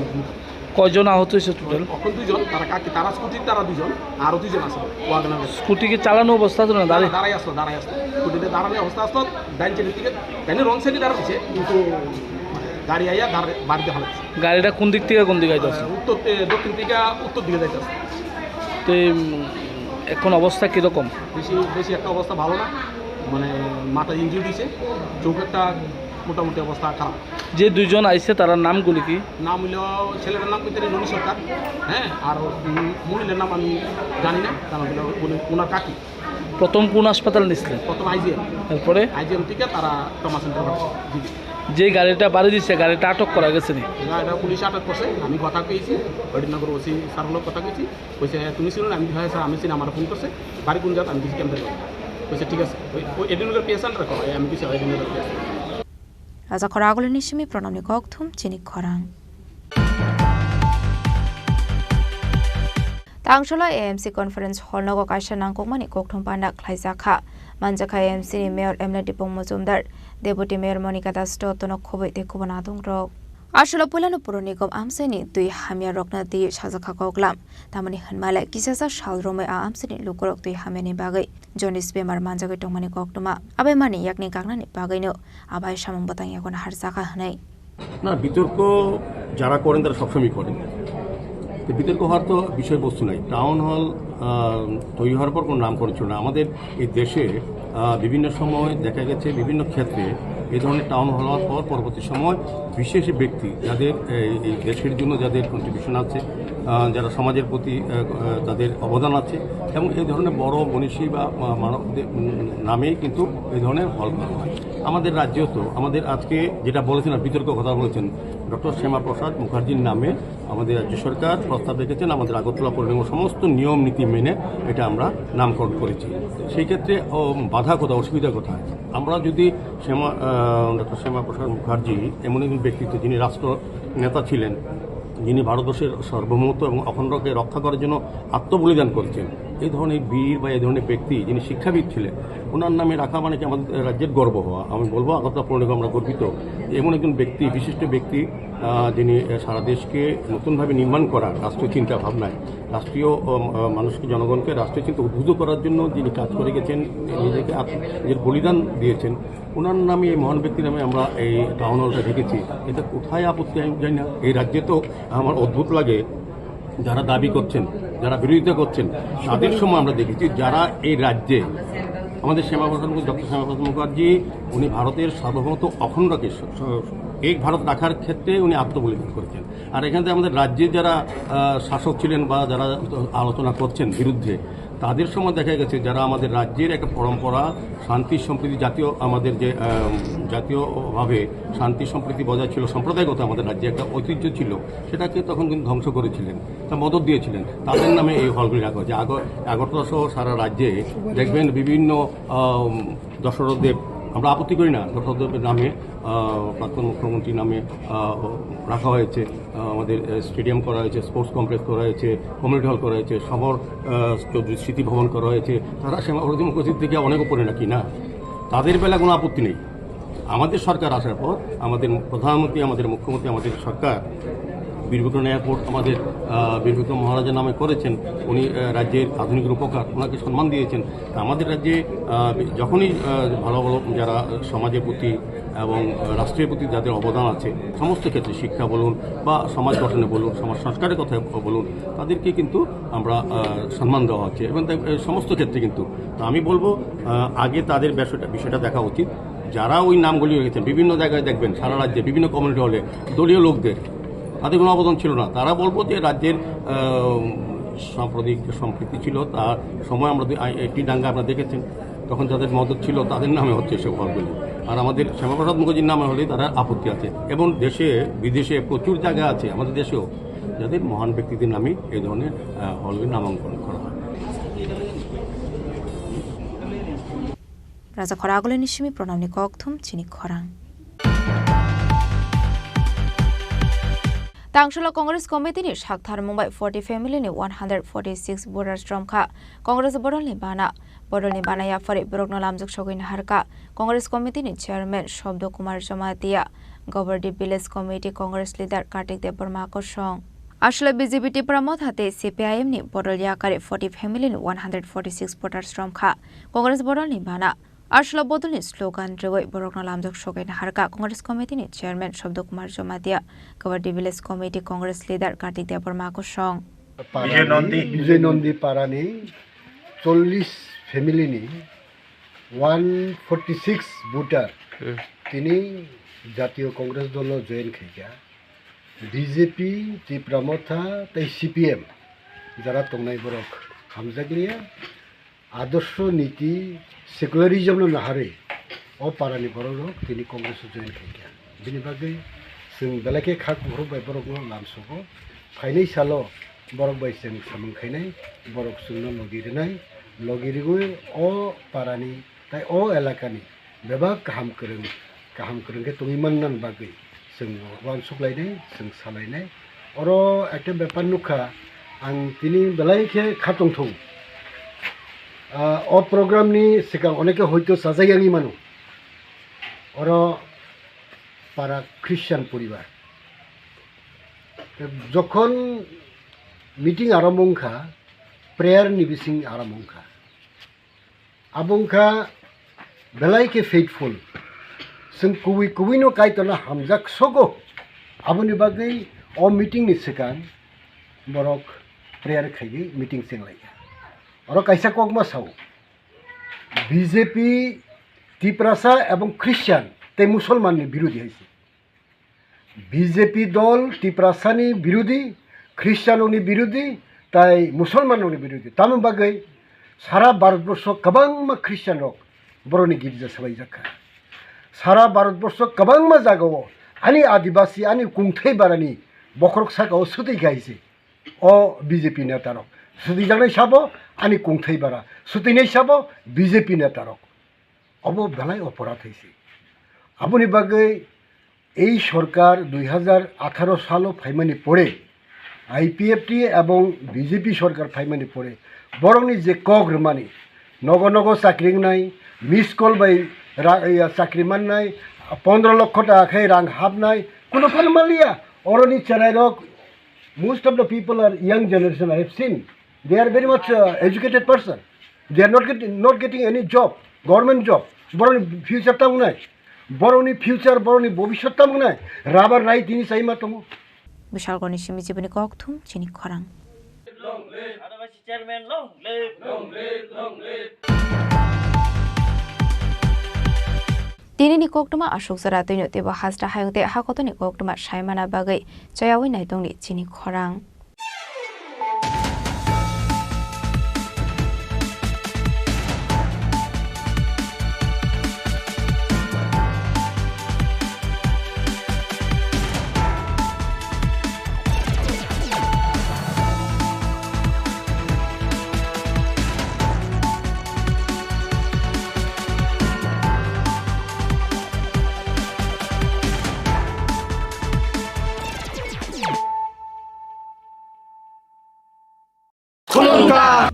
Speaker 22: কয়জন আহত হয়েছে টোটাল
Speaker 1: এখন 2জন তারা কাকে তারা স্কুটির তারা 2জন আরও 2জন আসলো ওয়াগনার
Speaker 22: স্কুটিকে চালানো অবস্থা তো না
Speaker 1: দাঁড়াই আসলো স্কুটিতে দাঁড়ানো অবস্থা আসলো ডাইন সাইডের দিকে তাইনে রং সাইডে দাঁড়াচ্ছে কিন্তু গাড়ি আইয়া বাড়িতে ভালো
Speaker 22: গাড়িটা কোন দিক থেকে কোন দিকে যাইতেছে
Speaker 1: দক্ষিণ থেকে উত্তর দিকে যাইতেছে
Speaker 22: তো এখন অবস্থা কিরকম
Speaker 1: বেশি একটা অবস্থা ভালো না মানে মাথা ইনজুরি দিছে চোখ একটা মোটামুটি অবস্থা খারাপ
Speaker 22: যে 2জন আইছে তার নামগুলি কি
Speaker 1: নাম হইল ছেলেটার নাম কইতে ননি সরকার হ্যাঁ আর মহিলার নাম আমি জানি না কারণ ওনার কাকি
Speaker 22: প্রথম কোন হাসপাতাল নিছিলেন
Speaker 1: প্রথম আইজিএম
Speaker 22: তারপরে
Speaker 1: আইজিএম থেকে তারা ট্রমা সেন্টার
Speaker 22: যে গাড়িটা বাড়ি দিচ্ছে গাড়িটা আটক করা গেছে নি
Speaker 1: গাড়িটা পুলিশ আটক করছে আমি কথা কইছি হরিনগর ওসি স্যারের কথা কইছি কইছে তুমি ছিলেন আমি ভাই স্যার আমি ছিলাম আমার ফোন করছে বাড়ি কোন জাত আমি কিছু ক্যাম্পে কইছে ঠিক আছে ওই এডিনগর পেশেন্ট রাখো আমি কিছু এডিনগর পেশেন্ট
Speaker 16: রাজা খরা আগলে নিশমি প্রণামনি ককথুম চিনি খরাং तांगशला एएमसी कॉन्फ्रेंस हॉल नगो काइसा नांगकमानि कोकथम पाना ख्लाइजाखा मानजाखा एएमसी नि मेयर एमले दिपं मजुमदार डेपुटी मेयर मनिका दास तनो खबै देखुबो नादुंग्रो आसला पुलानो पुर निगम आमसेनि दुई हामिया रकना दि साजाखा गगलाम तामानि हनमाले किसासा साल रोमै आमसेनि लुकरक दुई हामियानि बागै जन्डिस बेमार मानजागै टंमानि कक्तमा आबै मानि याकनि गागनानि बागैनो आबाय सामं बतां यागन हारजाखा हनै
Speaker 4: ना বিতর্ক যারা করেন তারা সবসময় করেন বিতর্ক হওয়ার তো বিষয়বস্তু নাই টাউন হল তৈরি হওয়ার পর কোনো নামকরণ ছিল না আমাদের এই দেশে বিভিন্ন সময় দেখা গেছে বিভিন্ন ক্ষেত্রে এই ধরনের টাউন হল হওয়ার পর পরবর্তী সময় বিশেষ ব্যক্তি যাদের এই দেশের জন্য যাদের কন্ট্রিবিউশন আছে যারা সমাজের প্রতি তাদের অবদান আছে এবং এই ধরনের বড় মনীষী বা মানবদের নামেই কিন্তু এই ধরনের হল করা হয় আমাদের রাজ্যেও তো আমাদের আজকে যেটা বলেছেন বিতর্ক কথা বলেছেন ডক্টর শ্যামাপ্রসাদ মুখার্জির নামে আমাদের রাজ্য সরকার প্রস্তাব রেখেছেন আমাদের আগরতলা পৌর নিগম সমস্ত নিয়ম নীতি মেনে এটা আমরা নামকরণ করেছি সেই ক্ষেত্রে বাধা কোথায় অসুবিধা কোথায় আমরা যদি ডক্টর শ্যামাপ্রসাদ মুখার্জি এমন একজন ব্যক্তিত্ব যিনি রাষ্ট্র নেতা ছিলেন যিনি ভারতবর্ষের সার্বভৌমত্ব এবং অখণ্ডকে রক্ষা করার জন্য আত্মবলিদান করেছেন এই ধরনের বীর বা এই ধরনের ব্যক্তি যিনি শিক্ষাবিদ ছিলেন ওনার নামে রাখা মানে কি আমাদের রাজ্যের গর্ব হওয়া আমি বলবো আগরতলা পৌর নিগম আমরা গর্বিত এমন একজন ব্যক্তি বিশিষ্ট ব্যক্তি যিনি সারা দেশকে নতুনভাবে নির্মাণ করার রাষ্ট্রীয় চিন্তা ভাবনায় রাষ্ট্রীয় মানুষকে জনগণকে রাষ্ট্রীয় চিন্তা উদ্বুদ্ধ করার জন্য যিনি কাজ করে গেছেন নিজেকে নিজের বলিদান দিয়েছেন ওনার নামে এই মহান ব্যক্তির নামে আমরা এই টাউন হলটা রেখেছি এটা কোথায় আপত্তি আমি জানি না এই রাজ্যে তো আমার অদ্ভুত লাগে যারা দাবি করছেন যারা বিরোধিতা করছেন তাদের সময় আমরা দেখেছি যারা এই রাজ্যে আমাদের শ্যামাপ্রসাদ ডক্টর শ্যামাপ্রসাদ মুখার্জি উনি ভারতের সার্বভৌমত্ব অখণ্ডকে এক ভারত রাখার ক্ষেত্রে উনি আত্মবলিদান করেছেন। আর এখান থেকে আমাদের রাজ্যের যারা শাসক ছিলেন বা যারা আলোচনা করছেন বিরুদ্ধে, তাদের সময় দেখা গেছে যারা আমাদের রাজ্যের একটা পরম্পরা শান্তি সম্প্রীতি আমাদের যে জাতীয়ভাবে শান্তি সম্প্রীতি বজায় ছিল, সম্প্রদায়গত আমাদের রাজ্যে একটা ঐতিহ্য ছিল, সেটাকে তখন কিন্তু ধ্বংস করেছিলেন, তা মদত দিয়েছিলেন। তাদের নামে এই হলগুলি রাখা হয়েছে। আগরতলা সহ সারা রাজ্যে দেখবেন বিভিন্ন দশরথদেব, আমরা আপত্তি করি না, দশরথদেবের নামে প্রাক্তন মুখ্যমন্ত্রীর নামে রাখা হয়েছে, আমাদের স্টেডিয়াম করা হয়েছে, স্পোর্টস কমপ্লেক্স করা হয়েছে, কমিউনিটি হল করা হয়েছে, সমর চৌধুরী স্মৃতি ভবন করা হয়েছে। তারা শ্যামাপ্রসাদ মুখার্জির থেকে অনেক উপরে নাকি না, তাদের বেলা কোনো আপত্তি নেই। আমাদের সরকার আসার পর আমাদের প্রধানমন্ত্রী, আমাদের মুখ্যমন্ত্রী, আমাদের সরকার বীরবিক্রম এয়ারপোর্ট আমাদের বীরবিক্রম মহারাজের নামে করেছেন। উনি রাজ্যের আধুনিক রূপকার, ওনাকে সম্মান দিয়েছেন। আমাদের রাজ্যে যখনই ভালো ভালো যারা সমাজের প্রতি এবং রাষ্ট্রের প্রতি যাদের অবদান আছে, সমস্ত ক্ষেত্রে শিক্ষা বলুন বা সমাজ গঠনে বলুন, সমাজ সংস্কারের কথা বলুন, তাদেরকে কিন্তু আমরা সম্মান দেওয়া হচ্ছে এবং সমস্ত ক্ষেত্রে কিন্তু। তো আমি বলবো আগে তাদের বিষয়টা দেখা উচিত। যারা ওই নামগুলি রেখেছেন বিভিন্ন জায়গায় দেখবেন সারা রাজ্যে বিভিন্ন কমিউনিটি হলে দলীয় লোকদের, তাদের কোনো অবদান ছিল না। তারা বলবো যে রাজ্যের সাম্প্রদায়িক সম্প্রীতি ছিল, তার সময় আমরা একটি দাঙ্গা আপনারা দেখেছেন, তখন যাদের মদত ছিল তাদের নামে হচ্ছে এসব হলগুলি। আর আমাদের শ্যামাপ্রসাদ মুখার্জির নামে হলে তারা আপত্তি আছে। এবং দেশে বিদেশে প্রচুর জায়গা আছে, আমাদের দেশেও, যাদের মহান ব্যক্তিদের নামে এই ধরনের হলগুলির নামাঙ্কন করা হয়।
Speaker 16: রাজা খরাগলে নিশিমি প্রণামনি ককথুম চিনি খরাং Tangshula Congress Committee ni Shakhtar Mumbai 40 family ni 146 voters tromkha Congress Bodol ni bana ya fare Brokno Lamjuk Shogun Harka Congress Committee ni Chairman Shobdo Kumar Jamatia Governing Village Committee Congress Leader Kartik Deborma Koshong Ashla BJP Tripura haতে CPIM ni Bodol yakare 40 family ni 146 voters tromkha Congress Bodol ni bana Ashla Bodolni slogan Reway Borokno Lamjok Shogun Harka Congress Committee ni Chairman Shobdo Kumar Jomatia Governing Village Committee Congress Leader Kartik Deborma Koshong
Speaker 6: Vijay Nondi Parani 40 family ni 146 voter তিনি জাতীয় কংগ্রেস দল join খাইয়া BJP Tripura মথা তাই CPM যারা তংনাই বরক হামজাগলিয়া আদর্শ নীতি secularism নাহারে ও পারানি বরক তিনি Congress join খাইয়া বিনি বাগै जों बेलाके खाक बरक बाय बरक लामसोगो फाइनै सालो बरक बाय जों सामखायनाय बरक जोंनो लगिरिगो ओ पारानि ताय ओ एलाकानि बेबा गाहाम करंगे तंगिमाननान बागै जों वान सुग्लायनाय जों सालायनाय अर एकटा बेपार नुखा आं तिनि बेलाके खातंथौ ओ प्रग्रामनि सिगां अनेके हयतो साजायाङि मानु अर পাড়া খ্রিস্টান পরিবার যখন মিটিং আরম্ভংখা প্রেয়ার নিবিসিং আরম্ভংখা আবংখা বেলাইকে ফেইথফুল जों कुबैनो कायतना हामजाक सगो आबनि बागै अ मिटिंनि सिगां बरक प्रेयार खायि मिटिं सेंलाया अर कायसा कगमा साव बीजेपी ত্রিপুরাসা এবং খ্রিস্টান ते मुसलमाननि बिरोधी है बीजेपी दल ত্রিপুরাসানি बिरोधी ख्रिस्टाननि बिरोधी ताई मुसलमाननि बिरोधी ताम बागै सारा भारतवर्ष गोबां ख्रिस्टान रक बरनि गिर्जा सबाय जाखा सारा भारतवर्ष गोबां जागाव आनि आदिवासी आनि कुंथै बारानि बखरक सागाव सुदै गायसे अ बीजेपी नेता रक सुदै जानाय साबो आनि कुंथै बारा सुदैनाय साबो बीजेपी नेता रक अब बेलाय अपराध हइसे আপনি বাগে এই সরকার 2018 সালো ফাইমানি পড়ে আইপিএফটি এবং বিজেপি সরকার ফাইমানি পড়ে বরংনি যে কগ্রমানি নগনগ চাকরি নাই মিস কল বাই চাকরি মান নাই 15 লক্ষ টাকা খাই রাং হাব নাই কোনো ফরমালিয়া অরনি চেরাইরক most of the people are young generation I have seen they are very much educated person they are not getting any job government job বরং ফিউচার তাও নাই বরনি ফিউচার বরনি ভবিষ্যৎ তাম নাই রাবার রাই তিনি চাইমা তম
Speaker 16: বিশাল গণেশ সিমি জীবনী ককথুম চিনি খরাং
Speaker 7: adivasi chairman long leave
Speaker 16: Tinini koktuma ashok zara tuino tebo hasta hayungte hakotoni koktuma shaimana bagai chayawi naitongni Chini Khorang.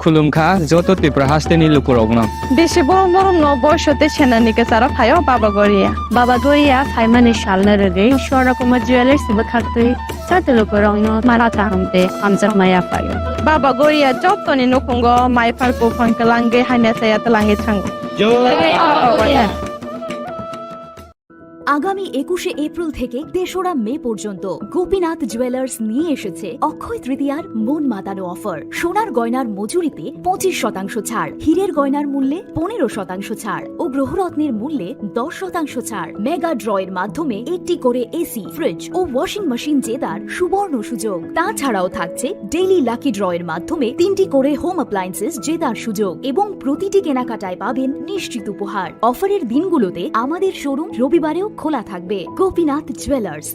Speaker 2: Khulumkha joto Tripura hasteni lukurogna.
Speaker 7: Beshi borom borom no boyshote senanike sara phayo Baba Goriya. Baba Goriya phaimani shalna rege Shorakoma jewelers bakhatui chate lukurogno marata hamte amjar maya phayo. Baba Goriya jotoni nukungo mai parko phangkalange haina saya telahe thango.
Speaker 5: আগামী 21শে April থেকে ৩রা মে পর্যন্ত Gopinath jewellers নিয়ে এসেছে অক্ষয় তৃতীয়ার মন মাতানো offer. সোনার গয়নার মজুরিতে 25% ছাড়, হীরের গয়নার মূল্যে 15% ছাড় ও গ্রহরত্নের মূল্যে 10% ছাড়। মেগা ড্রয়ের মাধ্যমে একটি করে এসি, ফ্রিজ ও ওয়াশিং মেশিন জেতার সুবর্ণ সুযোগ। তাছাড়াও থাকছে ডেইলি লাকি ড্রয়ের মাধ্যমে 3টি করে হোম অ্যাপ্লায়েন্সেস জেতার সুযোগ এবং প্রতিটি কেনাকাটায় পাবেন নিশ্চিত উপহার। অফারের দিনগুলোতে আমাদের শোরুম রবিবারেও খোলা থাকবে। গোপীনাথ জুয়েলার্স।